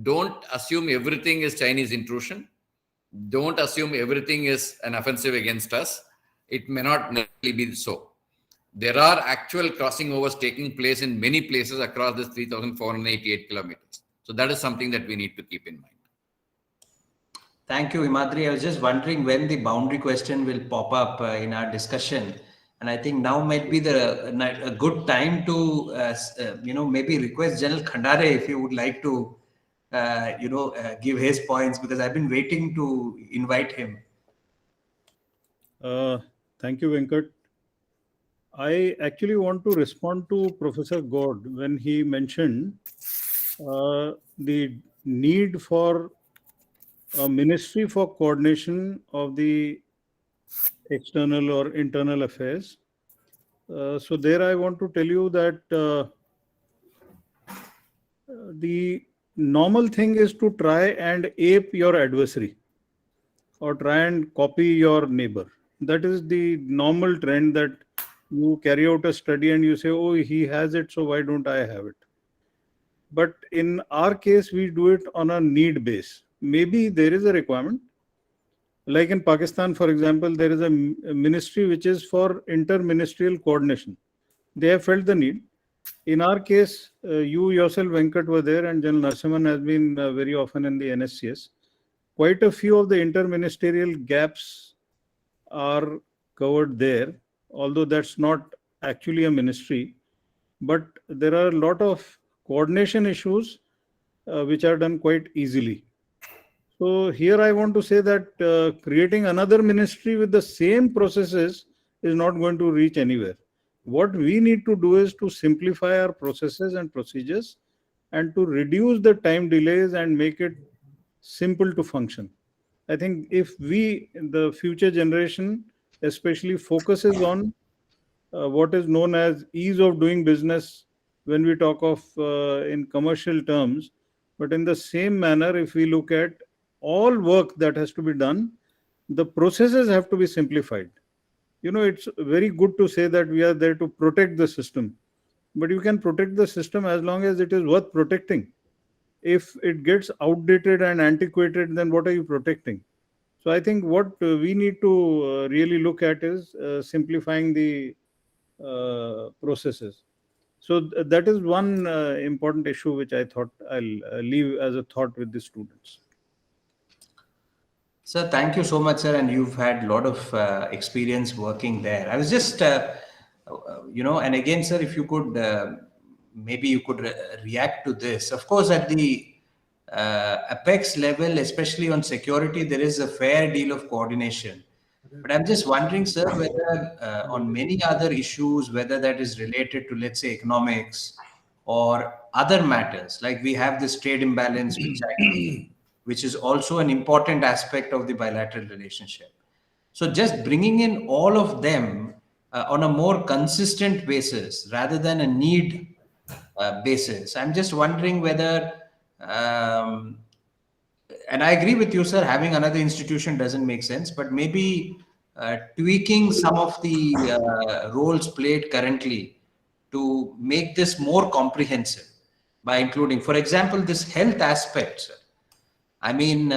don't assume everything is Chinese intrusion. Don't assume everything is an offensive against us. It may not necessarily be so. There are actual crossing overs taking place in many places across this 3,488 kilometers. So that is something that we need to keep in mind. Thank you, Himadri. I was just wondering when the boundary question will pop up in our discussion. And I think now might be a good time to, maybe request General Khandare if you would like to, give his points, because I've been waiting to invite him. Thank you, Venkat. I actually want to respond to Professor Gord when he mentioned the need for a ministry for coordination of the external or internal affairs. So there I want to tell you that the normal thing is to try and ape your adversary or try and copy your neighbor. That is the normal trend, that you carry out a study and you say, oh, he has it, so why don't I have it? But in our case, we do it on a need base. Maybe there is a requirement. Like in Pakistan, for example, there is a ministry which is for inter-ministerial coordination. They have felt the need. In our case, you yourself, Venkat, were there, and General Narasimhan has been very often in the NSCS. Quite a few of the inter-ministerial gaps are covered there, although that's not actually a ministry. But there are a lot of coordination issues which are done quite easily. So here I want to say that creating another ministry with the same processes is not going to reach anywhere. What we need to do is to simplify our processes and procedures and to reduce the time delays and make it simple to function. I think if we, the future generation, especially focuses on what is known as ease of doing business when we talk of in commercial terms, but in the same manner, if we look at all work that has to be done, the processes have to be simplified. You know, it's very good to say that we are there to protect the system, but you can protect the system as long as it is worth protecting. If it gets outdated and antiquated, then what are you protecting? So I think what we need to really look at is simplifying the processes. So that is one important issue which I thought I'll leave as a thought with the students. Sir, thank you so much, sir. And you've had a lot of experience working there. I was just, and again, sir, if you could, maybe you could react to this. Of course, at the apex level, especially on security, there is a fair deal of coordination. But I'm just wondering, sir, whether on many other issues, whether that is related to, let's say, economics or other matters, like we have this trade imbalance with China, which is also an important aspect of the bilateral relationship. So just bringing in all of them on a more consistent basis rather than a need basis. I'm just wondering whether, and I agree with you, sir, having another institution doesn't make sense, but maybe tweaking some of the roles played currently to make this more comprehensive by including, for example, this health aspect, sir. I mean,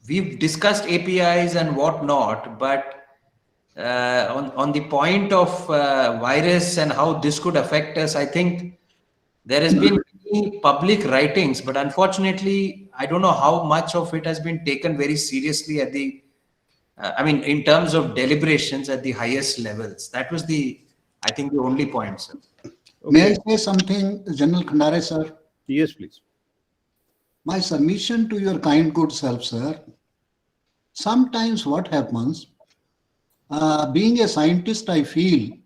we've discussed APIs and whatnot, but on the point of virus and how this could affect us, I think there has been many public writings, but unfortunately, I don't know how much of it has been taken very seriously at the, in terms of deliberations at the highest levels. That was I think, the only point, sir. Okay. May I say something, General Khandare, sir? Yes, please. My submission to your kind good self, sir. Sometimes what happens, being a scientist, I feel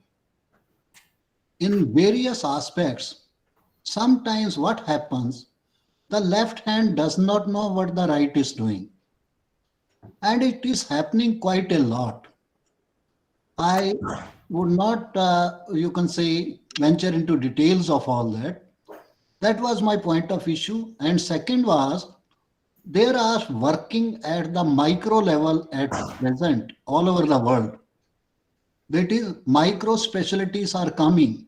in various aspects, sometimes what happens, the left hand does not know what the right is doing. And it is happening quite a lot. I would not, you can say, venture into details of all that. That was my point of issue. And second was, there are working at the micro level at present all over the world. That is, micro specialties are coming.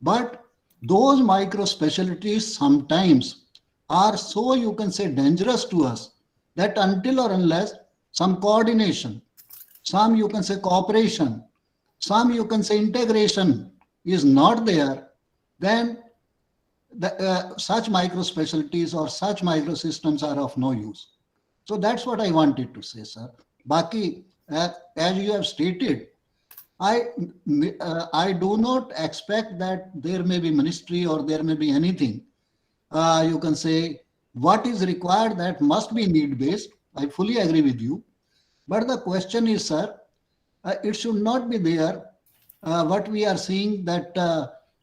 But those micro specialties sometimes are so, you can say, dangerous to us that until or unless some coordination, some you can say cooperation, some you can say integration is not there, then such micro specialties or such micro systems are of no use. So that's what I wanted to say, sir. Baki, as you have stated, I do not expect that there may be ministry or there may be anything. You can say what is required, that must be need based. I fully agree with you. But the question is, sir, it should not be there. What we are seeing that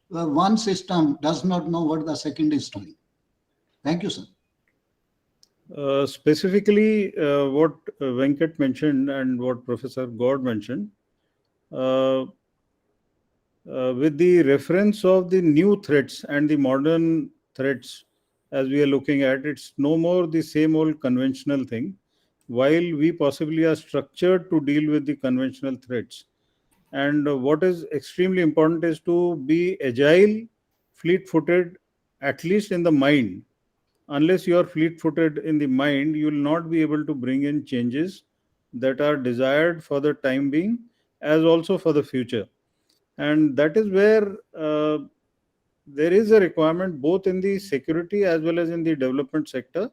one system does not know what the second is doing. Thank you, sir. Specifically, what Venkat mentioned and what Professor Gaud mentioned, with the reference of the new threats and the modern threats, as we are looking at, it's no more the same old conventional thing. While we possibly are structured to deal with the conventional threats. And what is extremely important is to be agile, fleet-footed, at least in the mind. Unless you are fleet-footed in the mind, you will not be able to bring in changes that are desired for the time being, as also for the future. And that is where there is a requirement both in the security as well as in the development sector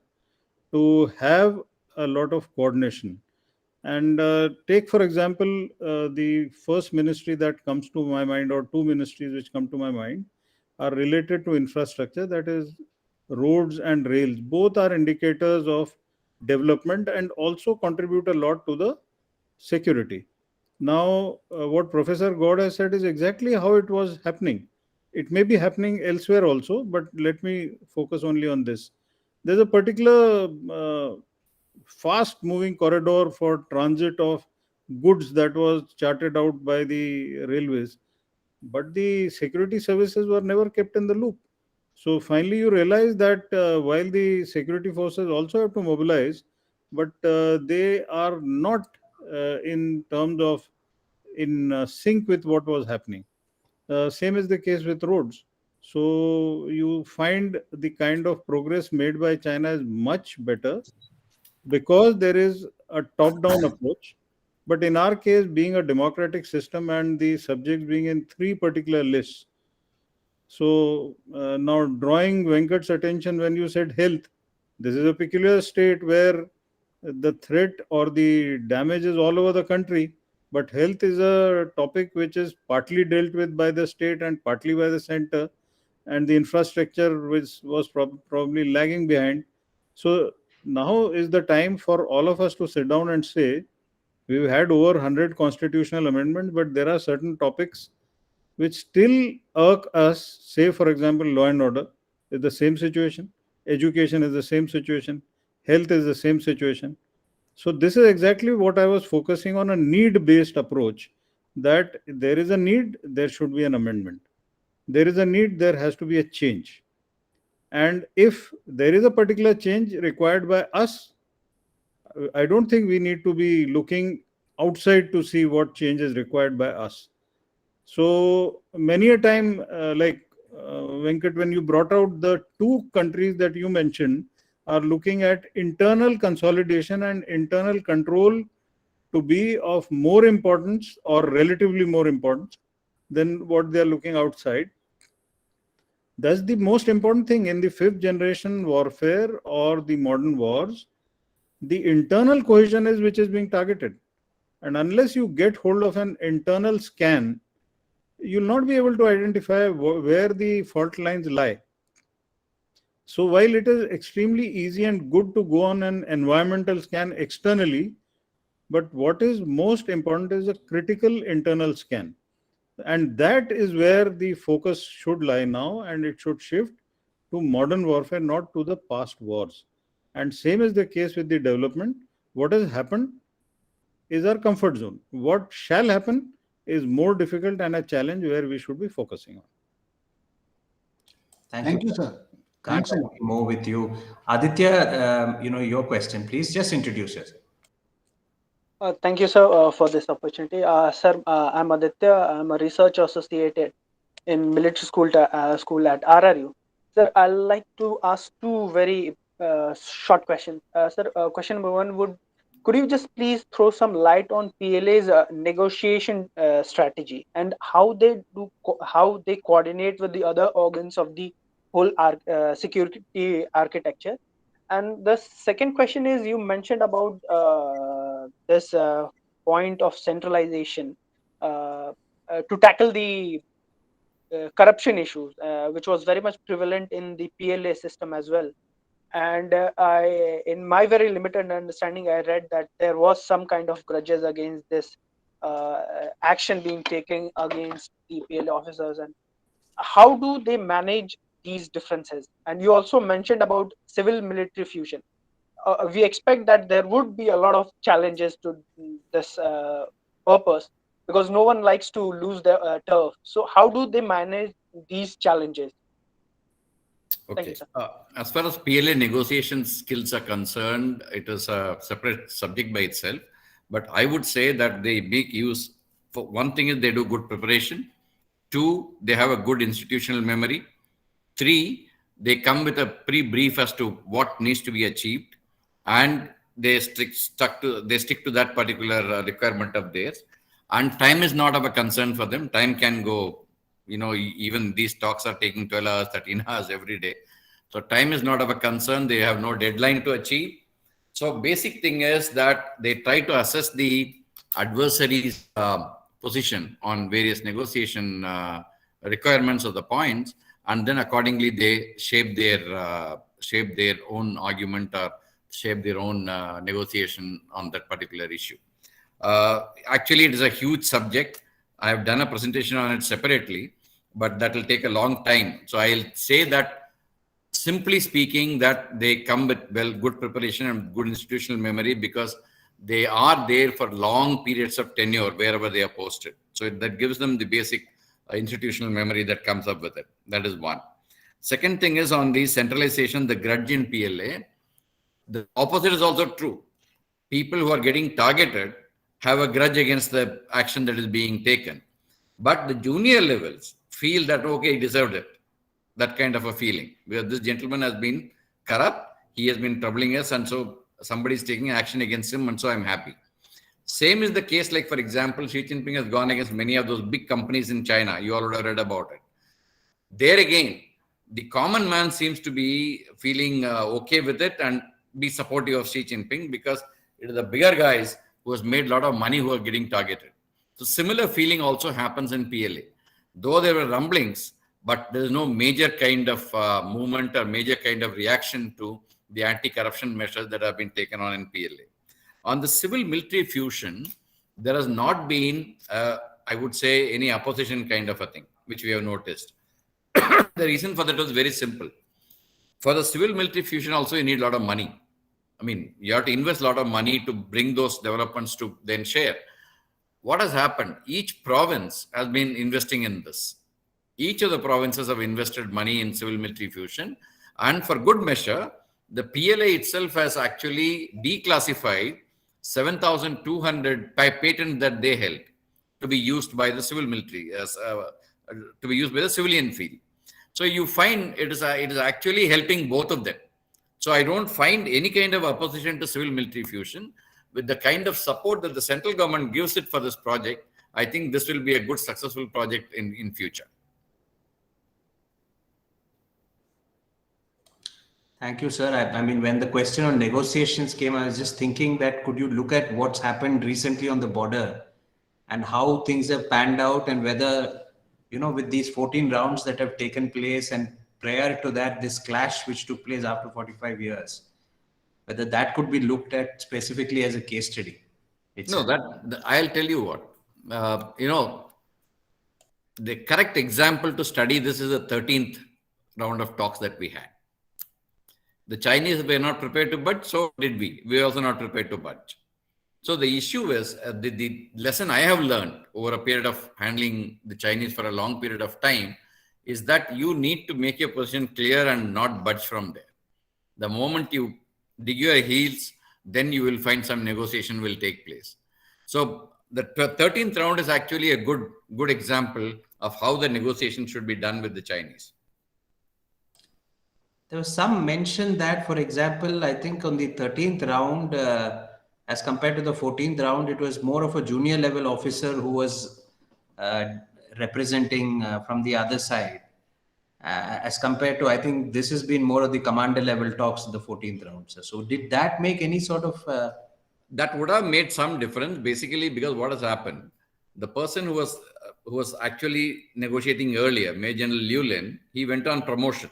to have a lot of coordination. And take, for example, the first ministry that comes to my mind, or two ministries which come to my mind, are related to infrastructure, that is roads and rails. Both are indicators of development and also contribute a lot to the security. Now, what Professor Gaud has said is exactly how it was happening. It may be happening elsewhere also, but let me focus only on this. There's a particular fast moving corridor for transit of goods that was charted out by the railways, but the security services were never kept in the loop. So finally you realize that while the security forces also have to mobilize, but they are not in terms of in sync with what was happening. Same is the case with roads. So you find the kind of progress made by China is much better because there is a top-down approach. But in our case, being a democratic system and the subjects being in three particular lists. So now drawing Venkat's attention when you said health, this is a peculiar state where the threat or the damage is all over the country, but health is a topic which is partly dealt with by the state and partly by the center, and the infrastructure which was probably lagging behind. So now is the time for all of us to sit down and say, we've had over 100 constitutional amendments, but there are certain topics which still irk us. Say, for example, law and order is the same situation, education is the same situation, health is the same situation. So this is exactly what I was focusing on, a need-based approach, that there is a need, there should be an amendment. There is a need, there has to be a change. And if there is a particular change required by us, I don't think we need to be looking outside to see what change is required by us. So many a time, Venkat, when you brought out the two countries that you mentioned, are looking at internal consolidation and internal control to be of more importance or relatively more importance than what they are looking outside. That's the most important thing in the fifth generation warfare or the modern wars. The internal cohesion is which is being targeted. And unless you get hold of an internal scan, you'll not be able to identify where the fault lines lie. So while it is extremely easy and good to go on an environmental scan externally, but what is most important is a critical internal scan. And that is where the focus should lie now, and it should shift to modern warfare, not to the past wars. And same is the case with the development. What has happened is our comfort zone. What shall happen is more difficult and a challenge where we should be focusing on. Thank you, sir. Can't Thanks a lot. agree more with you. Aditya, your question, please. Just introduce yourself. Thank you, sir, for this opportunity. Sir, I'm Aditya. I'm a research associate in military school at RRU. Sir, I'd like to ask two very short questions. Sir, question number one could you just please throw some light on PLA's negotiation strategy and how they coordinate with the other organs of the whole security architecture? And the second question is, you mentioned about this point of centralization to tackle the corruption issues, which was very much prevalent in the PLA system as well. And in my very limited understanding, I read that there was some kind of grudges against this action being taken against the PLA officers. And how do they manage these differences? And you also mentioned about civil-military fusion. We expect that there would be a lot of challenges to this purpose because no one likes to lose their turf. So how do they manage these challenges? Thank you, Okay. sir. As far as PLA negotiation skills are concerned, it is a separate subject by itself. But I would say that they make use, for one thing is they do good preparation. Two, they have a good institutional memory. Three, they come with a pre-brief as to what needs to be achieved, and they stick to that particular requirement of theirs. And time is not of a concern for them. Time can go. Even these talks are taking 12 hours, 13 hours every day. So time is not of a concern. They have no deadline to achieve. So basic thing is that they try to assess the adversary's position on various negotiation requirements of the points, and then accordingly they shape their own argument or shape their own negotiation on that particular issue. Actually, it is a huge subject. I have done a presentation on it separately, but that will take a long time. So I'll say that, simply speaking, that they come with good preparation and good institutional memory because they are there for long periods of tenure wherever they are posted. So that gives them the basic institutional memory that comes up with it. That is one. Second thing is on the centralization, the grudge in PLA. The opposite is also true. People who are getting targeted have a grudge against the action that is being taken. But the junior levels feel that, okay, he deserved it. That kind of a feeling. Where this gentleman has been corrupt, he has been troubling us, and so somebody is taking action against him, and so I'm happy. Same is the case, like, for example, Xi Jinping has gone against many of those big companies in China. You all would have read about it. There again, the common man seems to be feeling okay with it and be supportive of Xi Jinping because it is the bigger guys who has made a lot of money who are getting targeted. So similar feeling also happens in PLA. Though there were rumblings, but there is no major kind of movement or major kind of reaction to the anti-corruption measures that have been taken on in PLA. On the civil-military fusion, there has not been, I would say, any opposition kind of a thing, which we have noticed. The reason for that was very simple. For the civil-military fusion also, you need a lot of money. I mean, you have to invest a lot of money to bring those developments to then share. What has happened? Each province has been investing in this. Each of the provinces have invested money in civil-military fusion. And for good measure, the PLA itself has actually declassified 7,200 patents that they held to be used by the civil military, to be used by the civilian field. So you find it is actually helping both of them. So I don't find any kind of opposition to civil-military fusion. With the kind of support that the central government gives it for this project, I think this will be a good, successful project in future. Thank you, sir. I mean, when the question on negotiations came, I was just thinking that could you look at what's happened recently on the border and how things have panned out, and whether, with these 14 rounds that have taken place and prior to that, this clash which took place after 45 years, whether that could be looked at specifically as a case study. No, that I'll tell you what. the correct example to study this is the 13th round of talks that we had. The Chinese were not prepared to budge, so did we. We were also not prepared to budge. So the issue is, the lesson I have learned over a period of handling the Chinese for a long period of time is that you need to make your position clear and not budge from there. The moment you dig your heels, then you will find some negotiation will take place. So the 13th round is actually a good example of how the negotiation should be done with the Chinese. There was some mention that, for example, I think on the 13th round, as compared to the 14th round, it was more of a junior level officer who was representing from the other side. As compared to, I think this has been more of the commander level talks in the 14th round. So did that make any sort of... That would have made some difference, basically, because what has happened, the person who was actually negotiating earlier, Major General Liu Lin, he went on promotion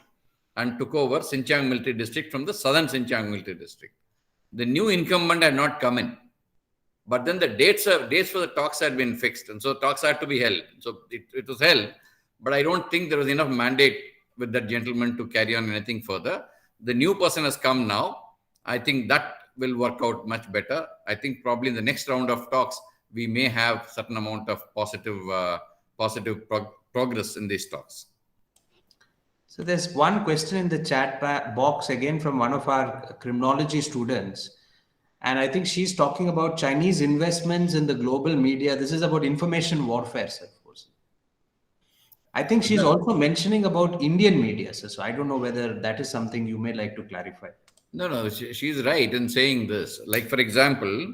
and took over Xinjiang Military District from the Southern Xinjiang Military District. The new incumbent had not come in, but then the dates for the talks had been fixed, and so talks had to be held. So it was held, but I don't think there was enough mandate with that gentleman to carry on anything further. The new person has come now. I think that will work out much better. I think probably in the next round of talks, we may have certain amount of positive progress in these talks. So there's one question in the chat box again from one of our criminology students. And I think she's talking about Chinese investments in the global media. This is about information warfare, sir. I think she's also mentioning about Indian media, sir. So I don't know whether that is something you may like to clarify. No, she's right in saying this. Like, for example,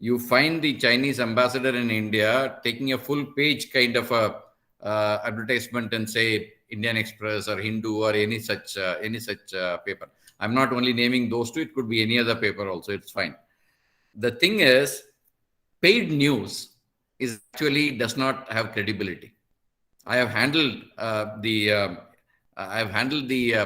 you find the Chinese ambassador in India taking a full page kind of a advertisement in, say, Indian Express or Hindu or any such paper. I'm not only naming those two, it could be any other paper also, it's fine. The thing is, paid news does not have credibility. I have handled the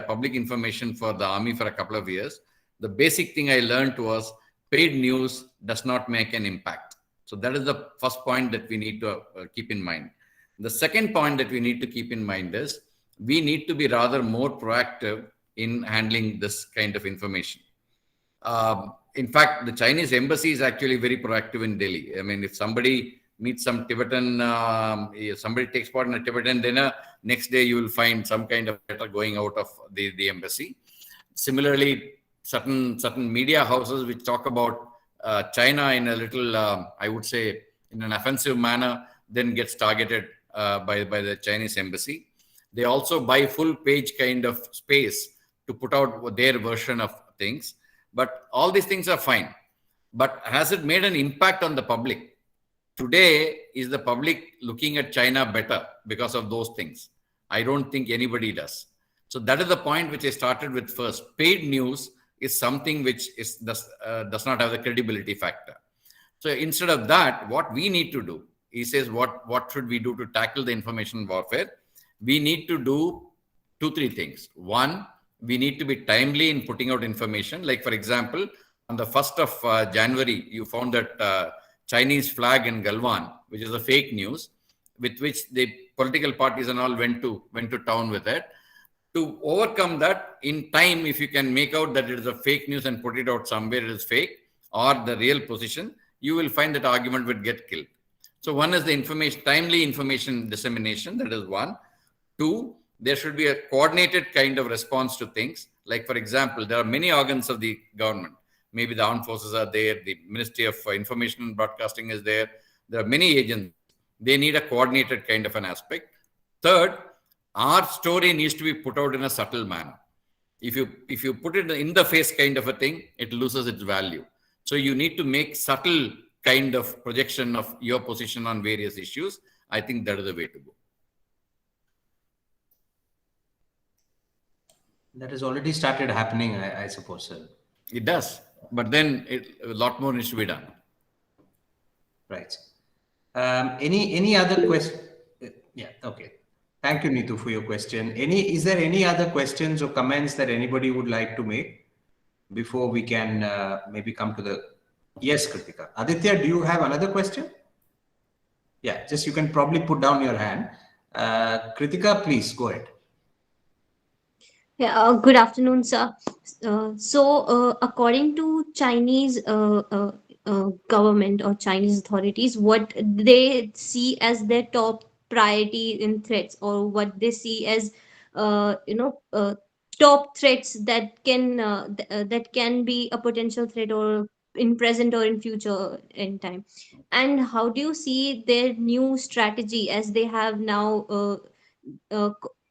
public information for the army for a couple of years. The basic thing I learned was paid news does not make an impact. So that is the first point that we need to keep in mind. The second point that we need to keep in mind is we need to be rather more proactive in handling this kind of information. In fact, the Chinese embassy is actually very proactive in Delhi. I mean, if somebody meets some Tibetan, somebody takes part in a Tibetan dinner, next day you will find some kind of letter going out of the embassy. Similarly, certain media houses which talk about China in a little, I would say, in an offensive manner, then gets targeted by the Chinese embassy. They also buy full page kind of space to put out their version of things. But all these things are fine. But has it made an impact on the public? Today, is the public looking at China better because of those things? I don't think anybody does. So that is the point which I started with first. Paid news is something which does not have the credibility factor. So instead of that, what we need to do, he says, what should we do to tackle the information warfare? We need to do 2-3 things. One, we need to be timely in putting out information. Like, for example, on the 1st of January, you found that Chinese flag in Galwan, which is a fake news, with which the political parties and all went to town with it. To overcome that, in time, if you can make out that it is a fake news and put it out somewhere it is fake or the real position, you will find that argument would get killed. So one is the timely information dissemination. That is one. Two, there should be a coordinated kind of response to things. Like, for example, there are many organs of the government. Maybe the armed forces are there. The Ministry of Information and Broadcasting is there. There are many agents. They need a coordinated kind of an aspect. Third, our story needs to be put out in a subtle manner. If you put it in the face kind of a thing, it loses its value. So you need to make subtle kind of projection of your position on various issues. I think that is the way to go. That has already started happening, I suppose, sir. It does, but then a lot more needs to be done. Right. Any other question? Yeah. Okay. Thank you, Neetu, for your question. Is there any other questions or comments that anybody would like to make before we can maybe come to the... Yes, Kritika. Aditya, do you have another question? Yeah, just you can probably put down your hand. Kritika, please go ahead. Yeah, good afternoon, sir. According to Chinese government or Chinese authorities, what they see as their top priority in threats, or what they see as, uh, you know, uh, top threats that can be a potential threat, or in present or in future in time. And how do you see their new strategy, as they have now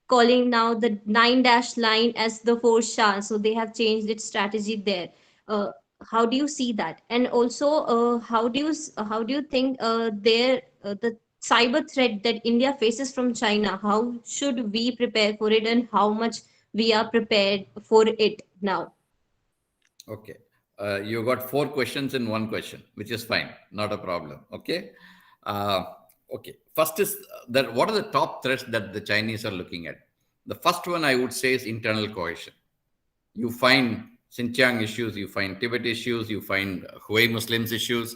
calling now the 9-line as the fourth SHA. So they have changed its strategy there. Uh, how do you see that? And also, how do you think the cyber threat that India faces from China? How should we prepare for it, and how much we are prepared for it now? Okay. You got 4 questions in one question, which is fine, not a problem. Okay. Uh, okay. First is that what are the top threats that the Chinese are looking at? The first one I would say is internal cohesion. You find Xinjiang issues, you find Tibet issues, you find Hui Muslims issues,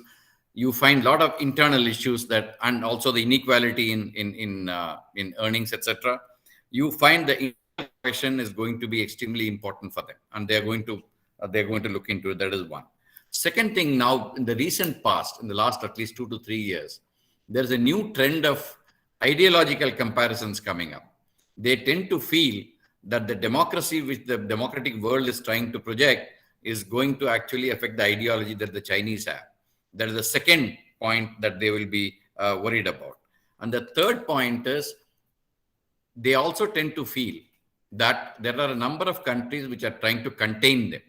you find a lot of internal issues that, and also the inequality in earnings, etc. You find the internal cohesion is going to be extremely important for them, and they're going to look into it. That is one. Second thing, now in the recent past, in the last at least 2 to 3 years, there's a new trend of ideological comparisons coming up. They tend to feel that the democracy which the democratic world is trying to project is going to actually affect the ideology that the Chinese have. That is the second point that they will be worried about. And the third point is they also tend to feel that there are a number of countries which are trying to contain them.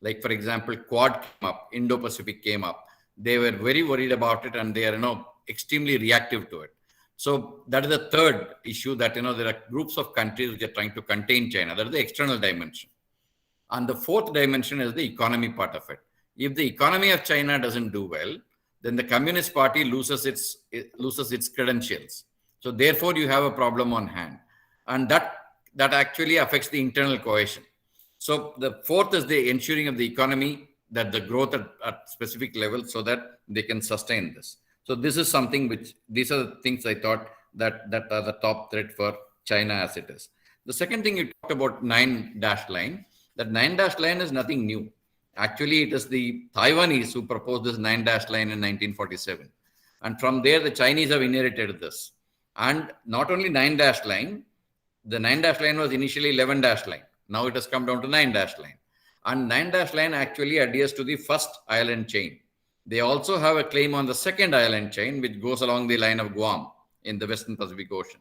Like, for example, Quad came up, Indo-Pacific came up. They were very worried about it, and they are extremely reactive to it. So that is the third issue, that there are groups of countries which are trying to contain China. That is the external dimension. And the fourth dimension is the economy part of it. If the economy of China doesn't do well, then the Communist Party loses its credentials. So therefore, you have a problem on hand, and that actually affects the internal cohesion. So the fourth is the ensuring of the economy, that the growth at specific levels, so that they can sustain this. So this is something these are the things I thought that are the top threat for China as it is. The second thing you talked about, 9-line. That 9-line is nothing new. Actually, it is the Taiwanese who proposed this 9-line in 1947. And from there, the Chinese have inherited this. And not only 9-line, the 9-line was initially 11-line. Now it has come down to 9-line. And 9-line actually adheres to the first island chain. They also have a claim on the second island chain, which goes along the line of Guam in the Western Pacific Ocean.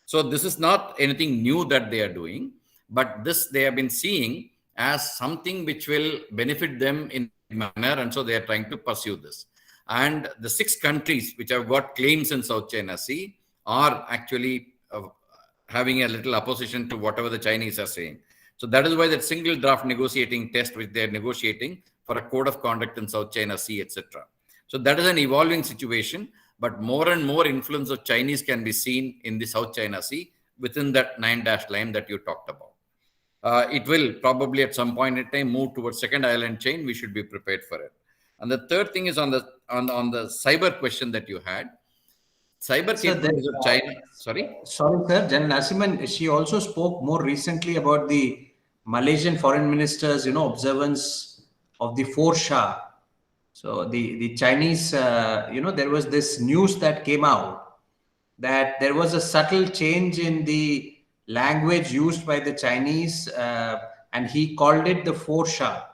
So this is not anything new that they are doing, but this they have been seeing as something which will benefit them in a manner, and so they are trying to pursue this. And the 6 countries which have got claims in South China Sea are actually having a little opposition to whatever the Chinese are saying. So that is why that single draft negotiating test which they are negotiating for a code of conduct in South China Sea, etc. So that is an evolving situation, but more and more influence of Chinese can be seen in the South China Sea within that 9-line that you talked about. It will probably at some point in time move towards second island chain. We should be prepared for it. And the third thing is on the cyber question that you had. Cyber capabilities of China. Sorry, sir. General Narasimhan, she also spoke more recently about the Malaysian foreign minister's, observance of the 4 SHA. So the Chinese, there was this news that came out that there was a subtle change in the language used by the Chinese, and he called it the 4 SHA.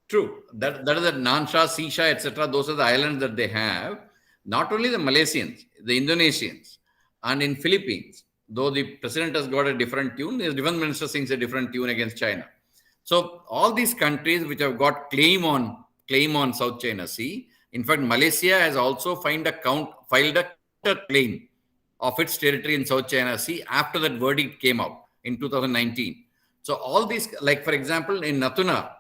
True. That is the Nansha, Sisha, etc. Those are the islands that they have. Not only the Malaysians, the Indonesians, and in Philippines, though the president has got a different tune, the defense minister sings a different tune against China. So all these countries which have got claim on South China Sea, in fact, Malaysia has also filed a counter claim of its territory in South China Sea after that verdict came out in 2019. So all these, like for example, in Natuna,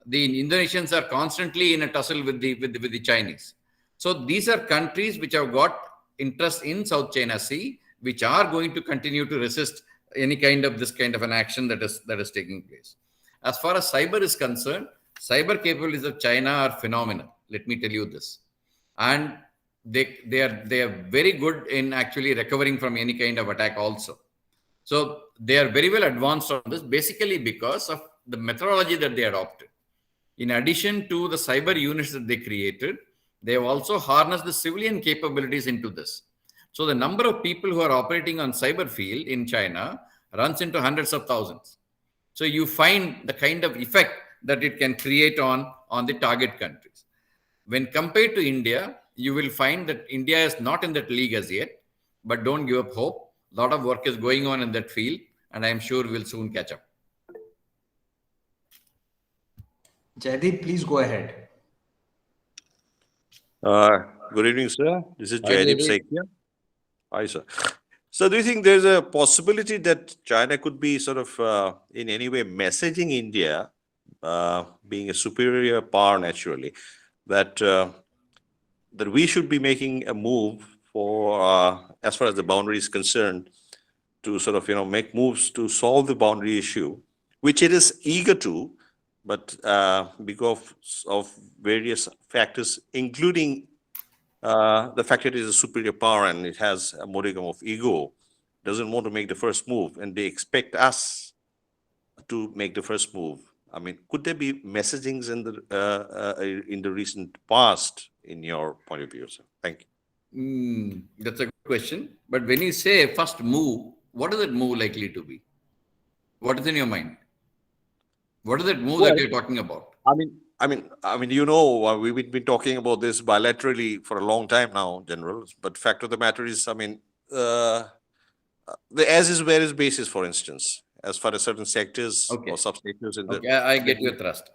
the Indonesians are constantly in a tussle with the Chinese. So these are countries which have got interest in South China Sea, which are going to continue to resist any kind of this kind of an action that is taking place. As far as cyber is concerned, cyber capabilities of China are phenomenal. Let me tell you this. And they are very good in actually recovering from any kind of attack also. So they are very well advanced on this, basically because of the methodology that they adopted. In addition to the cyber units that they created, they have also harnessed the civilian capabilities into this. So the number of people who are operating on cyber field in China runs into hundreds of thousands. So you find the kind of effect that it can create on the target countries. When compared to India, you will find that India is not in that league as yet, but don't give up hope. A lot of work is going on in that field, and I'm sure we'll soon catch up. Jaideep, please go ahead. Good evening, sir. This is Jaideep Saikia. Hi, sir. So do you think there's a possibility that China could be sort of in any way messaging India, being a superior power naturally, that that we should be making a move for, as far as the boundary is concerned, to sort of, make moves to solve the boundary issue, which it is eager to, but because of various factors, including the fact that it is a superior power and it has a modicum of ego, doesn't want to make the first move, and they expect us to make the first move. I mean, could there be messagings in the recent past, in your point of view, sir? Thank you. That's a good question. But when you say first move, what is that move likely to be? What is in your mind? What is that move that you're talking about? I mean, we've been talking about this bilaterally for a long time now, General. But fact of the matter is, the as is where is basis, for instance, as far as certain sectors or subsectors in the. Okay, I get your thrust.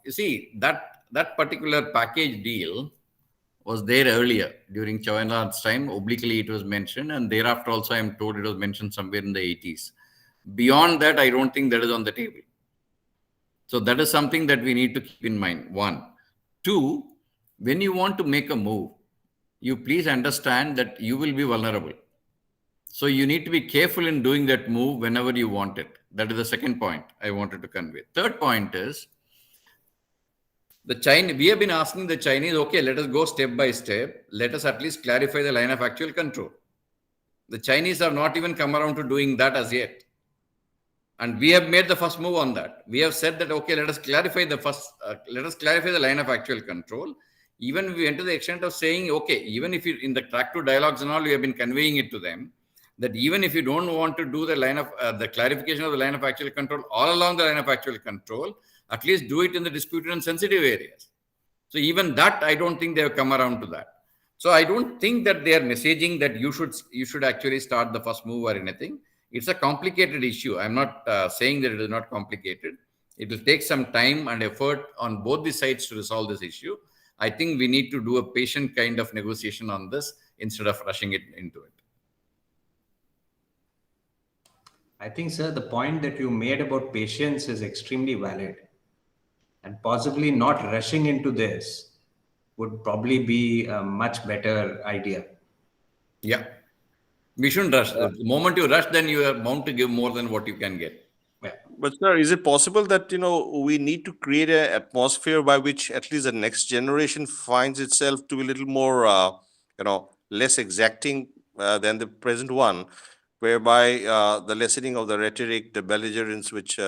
You see, that particular package deal was there earlier during Chauhan's time. Obliquely, it was mentioned, and thereafter also, I'm told it was mentioned somewhere in the 80s. Beyond that, I don't think that is on the table. So that is something that we need to keep in mind. 1. 2, when you want to make a move, you please understand that you will be vulnerable. So you need to be careful in doing that move whenever you want it. That is the second point I wanted to convey. Third point is, we have been asking the Chinese, okay, let us go step by step. Let us at least clarify the line of actual control. The Chinese have not even come around to doing that as yet. And we have made the first move on that. We have said that, okay, let us clarify the line of actual control. Even we went to the extent of saying, okay, even if you, in the track 2 dialogues and all, we have been conveying it to them, that even if you don't want to do the line of, the clarification of the line of actual control all along the line of actual control, at least do it in the disputed and sensitive areas. So even that, I don't think they have come around to that. So I don't think that they are messaging that you should actually start the first move or anything. It's a complicated issue. I'm not saying that it is not complicated. It will take some time and effort on both the sides to resolve this issue. I think we need to do a patient kind of negotiation on this instead of rushing it into it. I think, sir, the point that you made about patience is extremely valid. And possibly not rushing into this would probably be a much better idea. Yeah. We shouldn't rush. The moment you rush, then you are bound to give more than what you can get. Yeah. But sir, is it possible that, we need to create an atmosphere by which at least the next generation finds itself to be a little more, less exacting than the present one, whereby the lessening of the rhetoric, the belligerence which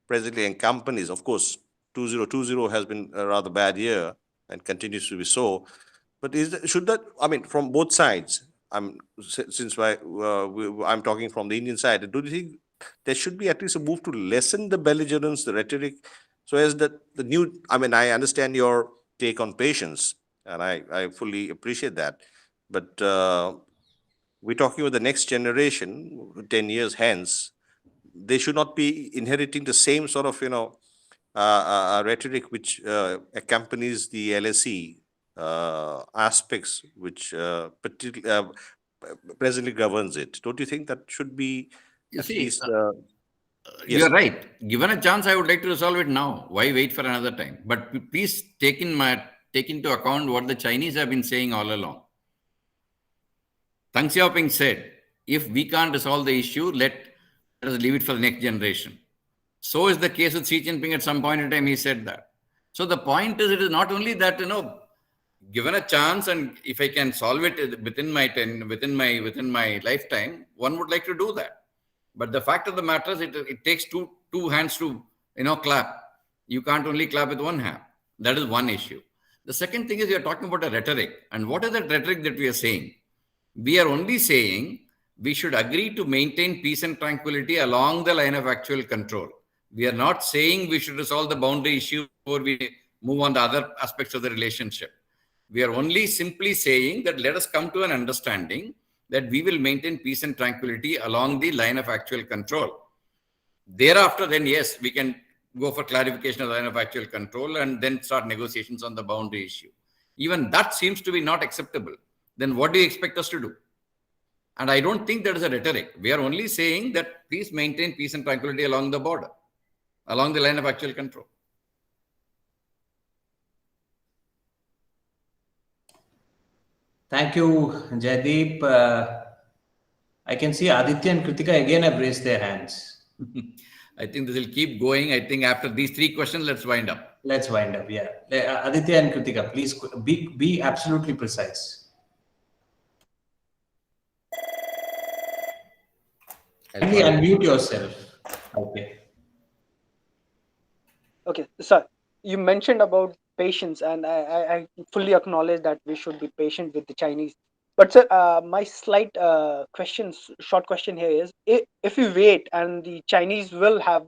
presently accompanies, of course, 2020 has been a rather bad year and continues to be so. But from both sides, I'm talking from the Indian side, do you think there should be at least a move to lessen the belligerence, the rhetoric, so as that the new, I understand your take on patience, and I fully appreciate that. But we're talking about the next generation, 10 years hence, they should not be inheriting the same sort of, rhetoric which accompanies the LSE aspects which presently governs it. Don't you think that should be least? Yes. You're right. Given a chance, I would like to resolve it now. Why wait for another time? But please take into account what the Chinese have been saying all along. Deng Xiaoping said, if we can't resolve the issue, let us leave it for the next generation. So is the case with Xi Jinping. At some point in time, he said that. So the point is, it is not only that, given a chance, and if I can solve it within my lifetime, one would like to do that. But the fact of the matter is, it takes two hands to clap. You can't only clap with one hand. That is one issue. The second thing is, we are talking about a rhetoric. And what is that rhetoric that we are saying? We are only saying we should agree to maintain peace and tranquility along the line of actual control. We are not saying we should resolve the boundary issue before we move on the other aspects of the relationship. We are only simply saying that let us come to an understanding that we will maintain peace and tranquility along the line of actual control. Thereafter, then yes, we can go for clarification of the line of actual control and then start negotiations on the boundary issue. Even that seems to be not acceptable. Then what do you expect us to do? And I don't think that is a rhetoric. We are only saying that please maintain peace and tranquility along the border, along the line of actual control. Thank you, Jaideep. I can see Aditya and Kritika again have raised their hands. I think this will keep going. I think after these three questions, let's wind up. Let's wind up, yeah. Aditya and Kritika, please be absolutely precise. Kindly unmute yourself. Okay. Okay, sir, you mentioned about patience, and I fully acknowledge that we should be patient with the Chinese. But sir, my slight short question here is, if we wait and the Chinese will have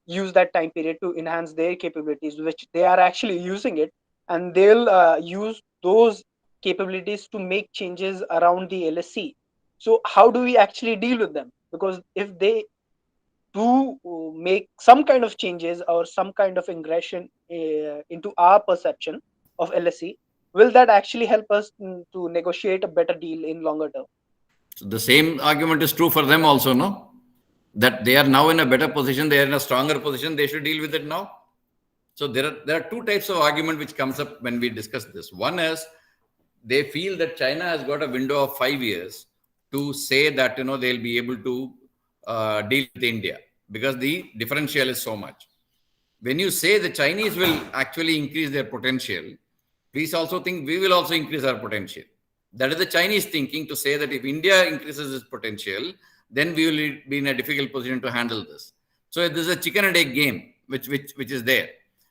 use that time period to enhance their capabilities, which they are actually using it, and they'll use those capabilities to make changes around the LSC. So how do we actually deal with them? Because if they do make some kind of changes or some kind of ingression into our perception of LSC, will that actually help us to negotiate a better deal in longer term? So the same argument is true for them also, no? That they are now in a better position, they are in a stronger position, they should deal with it now. So there are two types of argument which comes up when we discuss this. One is they feel that China has got a window of 5 years to say that they'll be able to deal with India because the differential is so much. When you say the Chinese will actually increase their potential, please also think we will also increase our potential. That is the Chinese thinking, to say that if India increases its potential, then we will be in a difficult position to handle this. So this is a chicken and egg game, which is there.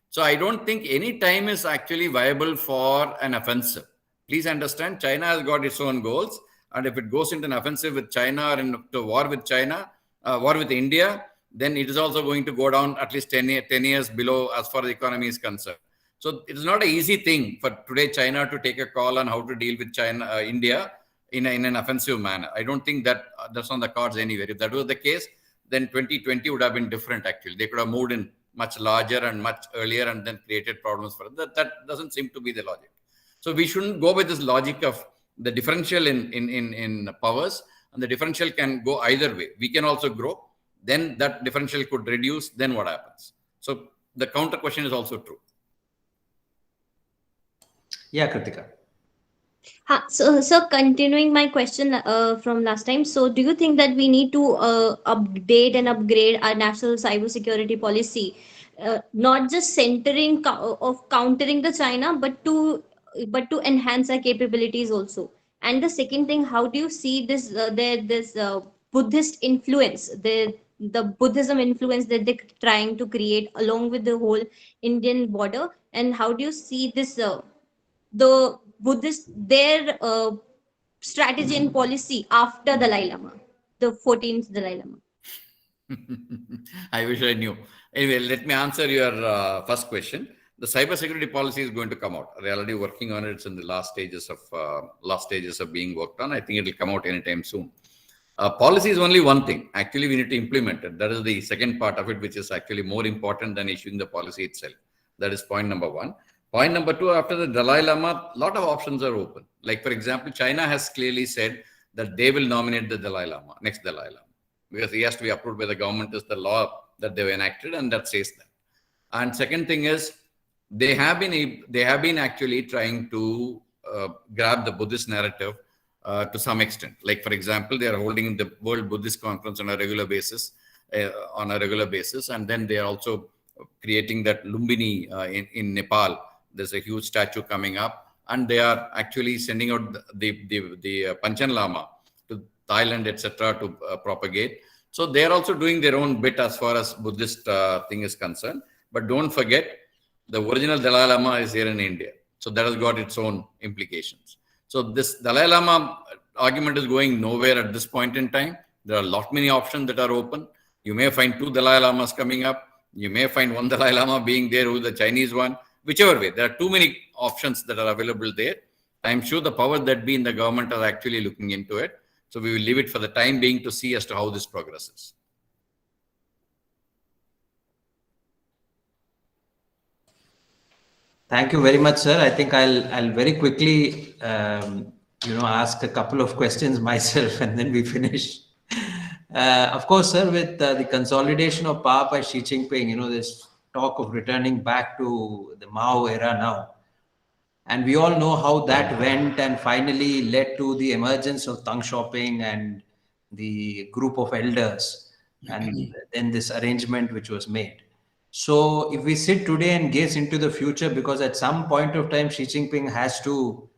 So I don't think any time is actually viable for an offensive. Please understand, China has got its own goals. And if it goes into an offensive with China or into war with China, war with India, then it is also going to go down at least 10 years below as far as the economy is concerned. So it is not an easy thing for today China to take a call on how to deal with India in an offensive manner. I don't think that's on the cards anywhere. If that was the case, then 2020 would have been different actually. They could have moved in much larger and much earlier and then created problems for them. That doesn't seem to be the logic. So we shouldn't go with this logic of the differential in powers, and the differential can go either way. We can also grow, then that differential could reduce, then what happens? So the counter question is also true. Yeah, Kritika. So continuing my question from last time, so do you think that we need to update and upgrade our national cybersecurity policy, not just centering of countering the China, but to enhance our capabilities also? And the second thing, how do you see this this Buddhist influence, the Buddhism influence that they're trying to create along with the whole Indian border, and how do you see this the Buddhist, their strategy and policy after Dalai Lama, the 14th Dalai Lama? I wish I knew. Anyway, let me answer your first question. The cybersecurity policy is going to come out. We're already working on it. It's in the last stages of being worked on. I think it will come out anytime soon. Policy is only one thing. Actually, we need to implement it. That is the second part of it, which is actually more important than issuing the policy itself. That is point number one. Point number two, after the Dalai Lama, a lot of options are open. Like, for example, China has clearly said that they will nominate the Dalai Lama, next Dalai Lama, because he has to be approved by the government, is the law that they've enacted, and that says that. And second thing is, they have been actually trying to grab the Buddhist narrative to some extent. Like, for example, they are holding the World Buddhist Conference on a regular basis, and then they are also creating that Lumbini in Nepal. There's a huge statue coming up, and they are actually sending out the Panchan Lama to Thailand, etc., to propagate. So they are also doing their own bit as far as Buddhist thing is concerned. But don't forget, the original Dalai Lama is here in India. So that has got its own implications. So this Dalai Lama argument is going nowhere at this point in time. There are many options that are open. You may find 2 Dalai Lamas coming up. You may find 1 Dalai Lama being there, who is the Chinese one. Whichever way, there are too many options that are available there. I'm sure the powers that be in the government are actually looking into it. So we will leave it for the time being to see as to how this progresses. Thank you very much, sir. I think I'll very quickly, ask a couple of questions myself, and then we finish. Of course, sir, with the consolidation of power by Xi Jinping, there's talk of returning back to the Mao era now. And we all know how that went and finally led to the emergence of Tang Shopping and the group of elders, and then this arrangement which was made. So if we sit today and gaze into the future, because at some point of time Xi Jinping has to,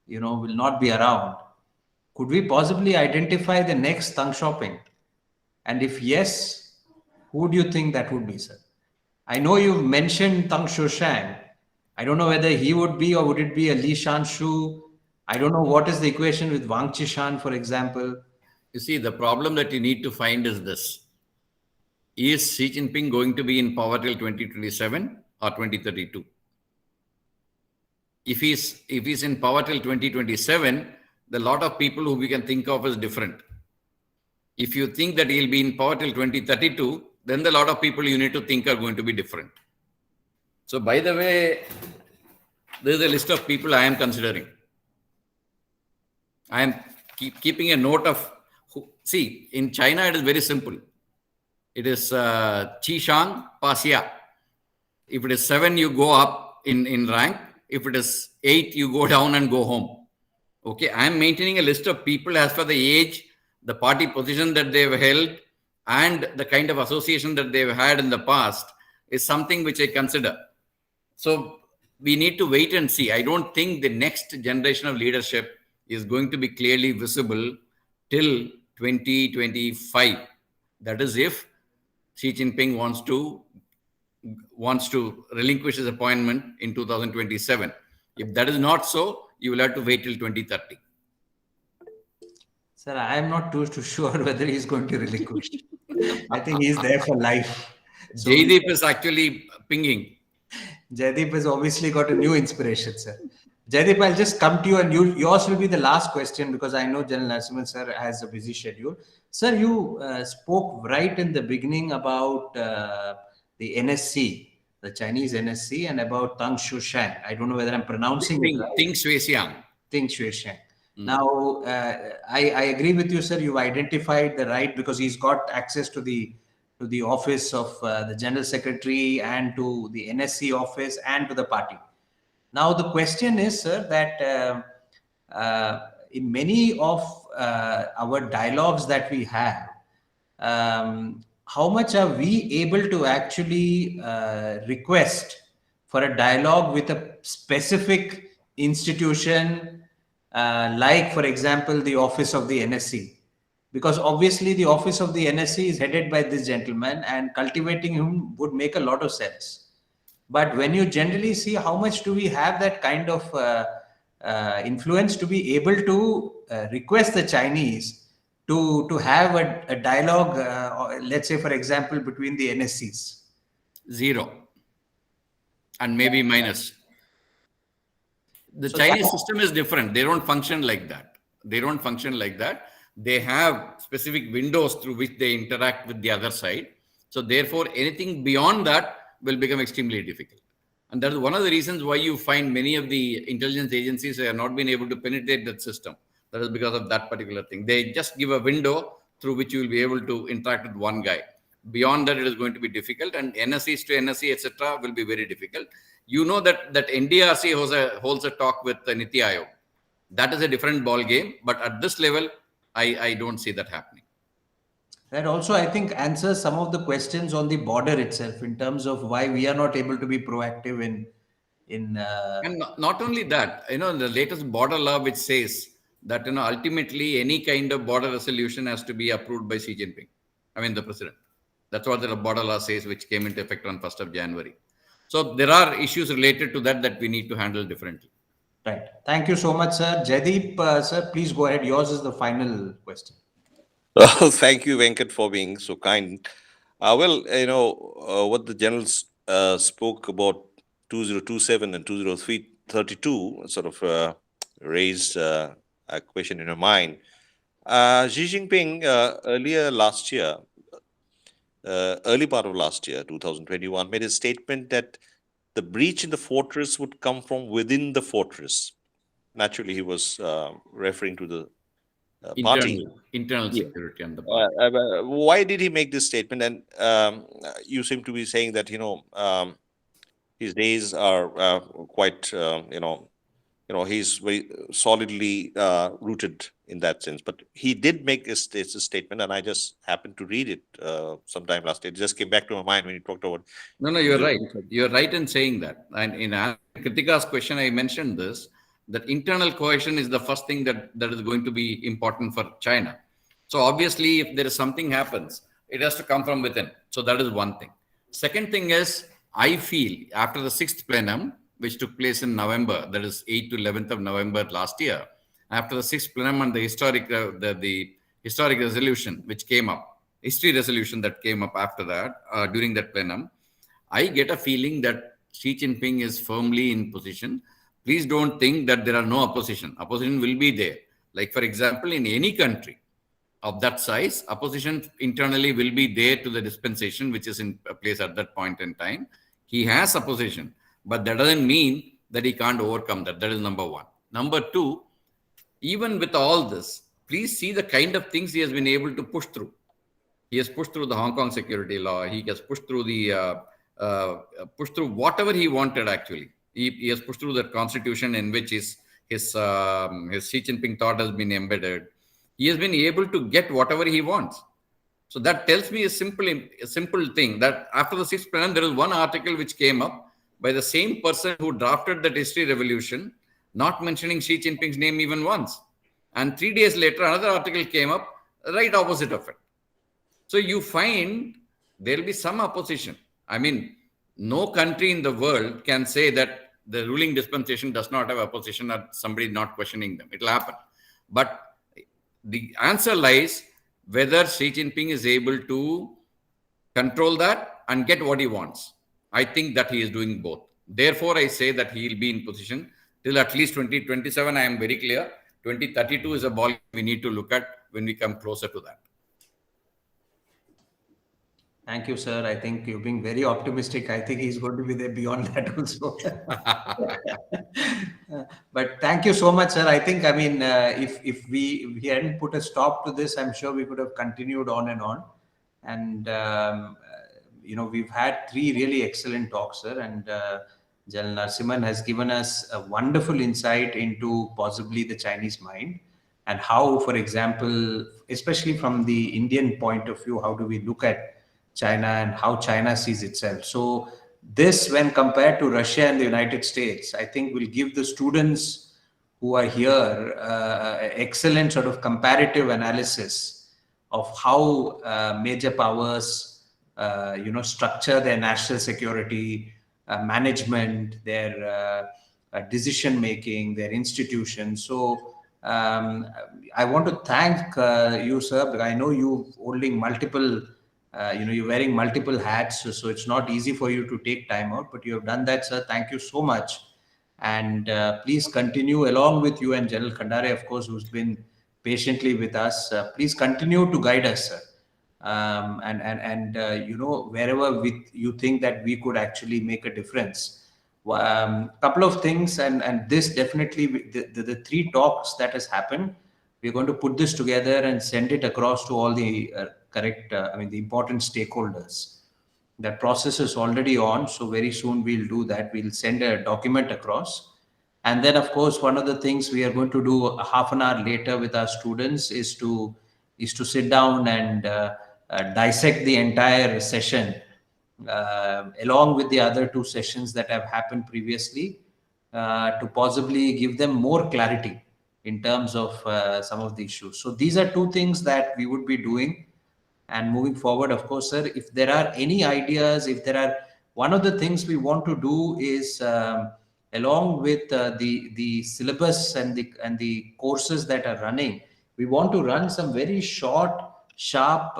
will not be around, could we possibly identify the next Tang Shopping? And if yes, who do you think that would be, sir? I know you've mentioned Tang Shushang. I don't know whether he would be, or would it be a Li Shanshu? I don't know what is the equation with Wang Qishan, for example. You see, the problem that you need to find is this. Is Xi Jinping going to be in power till 2027 or 2032? If he's in power till 2027, the lot of people who we can think of as different. If you think that he'll be in power till 2032, then the lot of people you need to think are going to be different. So, by the way, there's a list of people I am considering. I am keeping a note of see, in China, it is very simple. It is Qi Shang, Pasya. If it is 7, you go up in rank. If it is 8, you go down and go home. Okay, I am maintaining a list of people as per the age, the party position that they've held, and the kind of association that they've had in the past is something which I consider. So we need to wait and see. I don't think the next generation of leadership is going to be clearly visible till 2025. That is if Xi Jinping wants to relinquish his appointment in 2027. If that is not so, you will have to wait till 2030. Sir, I am not too sure whether he's going to relinquish. I think he's there for life. So Jaideep is actually pinging. Jaideep has obviously got a new inspiration, sir. Jaideep, I'll just come to you, and yours will be the last question, because I know General Narasimhan sir has a busy schedule. Sir, you spoke right in the beginning about the NSC, the Chinese NSC, and about Tang Shushang. I don't know whether I'm pronouncing it right. Ting Shuixiang. Ting Shuixiang. Now, I agree with you, sir. You've identified the right, because he's got access to the office of the General Secretary, and to the NSC office, and to the party. Now, the question is, sir, that in many of our dialogues that we have, how much are we able to actually request for a dialogue with a specific institution, like, for example, the office of the NSC? Because obviously the office of the NSC is headed by this gentleman, and cultivating him would make a lot of sense. But when you generally see, how much do we have that kind of influence to be able to request the Chinese to have a dialogue, let's say, for example, between the NSCs? 0. And maybe minus. The Chinese system is different. They don't function like that. They have specific windows through which they interact with the other side. So therefore, anything beyond that will become extremely difficult. And that is one of the reasons why you find many of the intelligence agencies have not been able to penetrate that system. That is because of that particular thing. They just give a window through which you will be able to interact with one guy. Beyond that, it is going to be difficult, and NSCs to NSC, etc., will be very difficult. You know that NDRC holds a talk with Niti Aayog. That is a different ball game, but at this level, I don't see that happening. That also, I think, answers some of the questions on the border itself, in terms of why we are not able to be proactive in in And not only that, the latest border law which says that ultimately any kind of border resolution has to be approved by Xi Jinping. I mean the president. That's what the border law says, which came into effect on 1st of January. So there are issues related to that we need to handle differently. Right. Thank you so much, sir. Jaideep, sir, please go ahead. Yours is the final question. Oh, thank you, Venkat, for being so kind. What the generals spoke about 2027 and 2032 sort of raised a question in your mind. Xi Jinping early part of last year, 2021, made a statement that the breach in the fortress would come from within the fortress. Naturally, he was referring to the party. Internal Yeah. security on the party. Why did he make this statement? And you seem to be saying that his days are quite he's very solidly rooted in that sense. But he did make a statement, and I just happened to read it sometime last year. It just came back to my mind when you talked about. No, you're right. You're right in saying that. And in Kritika's question, I mentioned this, that internal cohesion is the first thing that is going to be important for China. So obviously, if there is something happens, it has to come from within. So that is one thing. Second thing is, I feel after the 6th plenum, which took place in November, that is 8th to 11th of November last year, after the 6th plenum and the historic resolution which came up, history resolution that came up after that, during that plenum, I get a feeling that Xi Jinping is firmly in position. Please don't think that there are no opposition. Opposition will be there. Like, for example, in any country of that size, opposition internally will be there to the dispensation which is in place at that point in time. He has opposition, but that doesn't mean that he can't overcome that. That is number one. Number two, even with all this, please see the kind of things he has been able to push through. He has pushed through the Hong Kong security law. He has pushed through whatever he wanted. Actually, he has pushed through the constitution in which his Xi Jinping thought has been embedded. He has been able to get whatever he wants. So that tells me a simple thing, that after the 6th plenum, there is one article which came up by the same person who drafted that history revolution, not mentioning Xi Jinping's name even once. And 3 days later, another article came up, right opposite of it. So you find there will be some opposition. I mean, no country in the world can say that the ruling dispensation does not have opposition or somebody not questioning them. It will happen. But the answer lies whether Xi Jinping is able to control that and get what he wants. I think that he is doing both. Therefore, I say that he will be in position till at least 2027. I am very clear. 2032 is a ball we need to look at when we come closer to that. Thank you, sir. I think you're being very optimistic. I think he's going to be there beyond that also. But thank you so much, sir. I think, if we hadn't put a stop to this, I'm sure we could have continued on and on. And, we've had 3 really excellent talks, sir. And General Narasimhan has given us a wonderful insight into possibly the Chinese mind and how, for example, especially from the Indian point of view, how do we look at China and how China sees itself. So this, when compared to Russia and the United States, I think will give the students who are here excellent sort of comparative analysis of how major powers, structure their national security, management, their decision making, their institutions. So I want to thank you, sir, because I know you holding multiple. You're wearing multiple hats, so it's not easy for you to take time out, but you have done that, sir. Thank you so much. And please continue, along with you and General Khandare, of course, who's been patiently with us. Please continue to guide us, sir. Wherever you think that we could actually make a difference. Couple of things, and this definitely, the 3 talks that has happened, we're going to put this together and send it across to all the the important stakeholders. That process is already on, so very soon we'll do that. We'll send a document across. And then, of course, one of the things we are going to do a half an hour later with our students is to sit down and dissect the entire session along with the other 2 sessions that have happened previously, to possibly give them more clarity in terms of some of the issues. So these are 2 things that we would be doing. And moving forward, of course, sir, if there are any ideas, if there are, one of the things we want to do is, along with the syllabus and the courses that are running, we want to run some very short, sharp,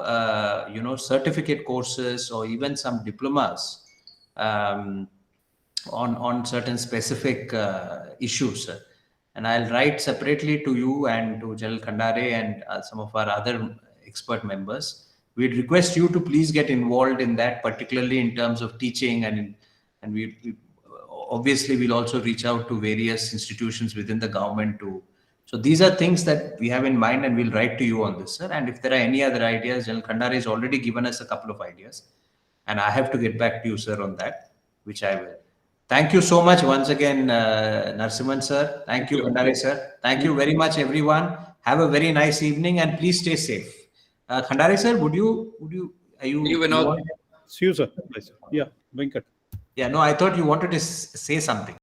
certificate courses or even some diplomas on certain specific issues. And I'll write separately to you and to General Khandare and some of our other expert members. We'd request you to please get involved in that, particularly in terms of teaching, and we obviously we'll also reach out to various institutions within the government to. So these are things that we have in mind, and we'll write to you on this, sir. And if there are any other ideas, General Khandare has already given us a couple of ideas, and I have to get back to you, sir, on that, which I will. Thank you so much once again, Narasimhan sir. Thank you, Khandare sir. Thank you very much, everyone. Have a very nice evening, and please stay safe. Khandare sir, are you? See you, sir. Bye, sir. Yeah, Venkat. Yeah, no, I thought you wanted to say something.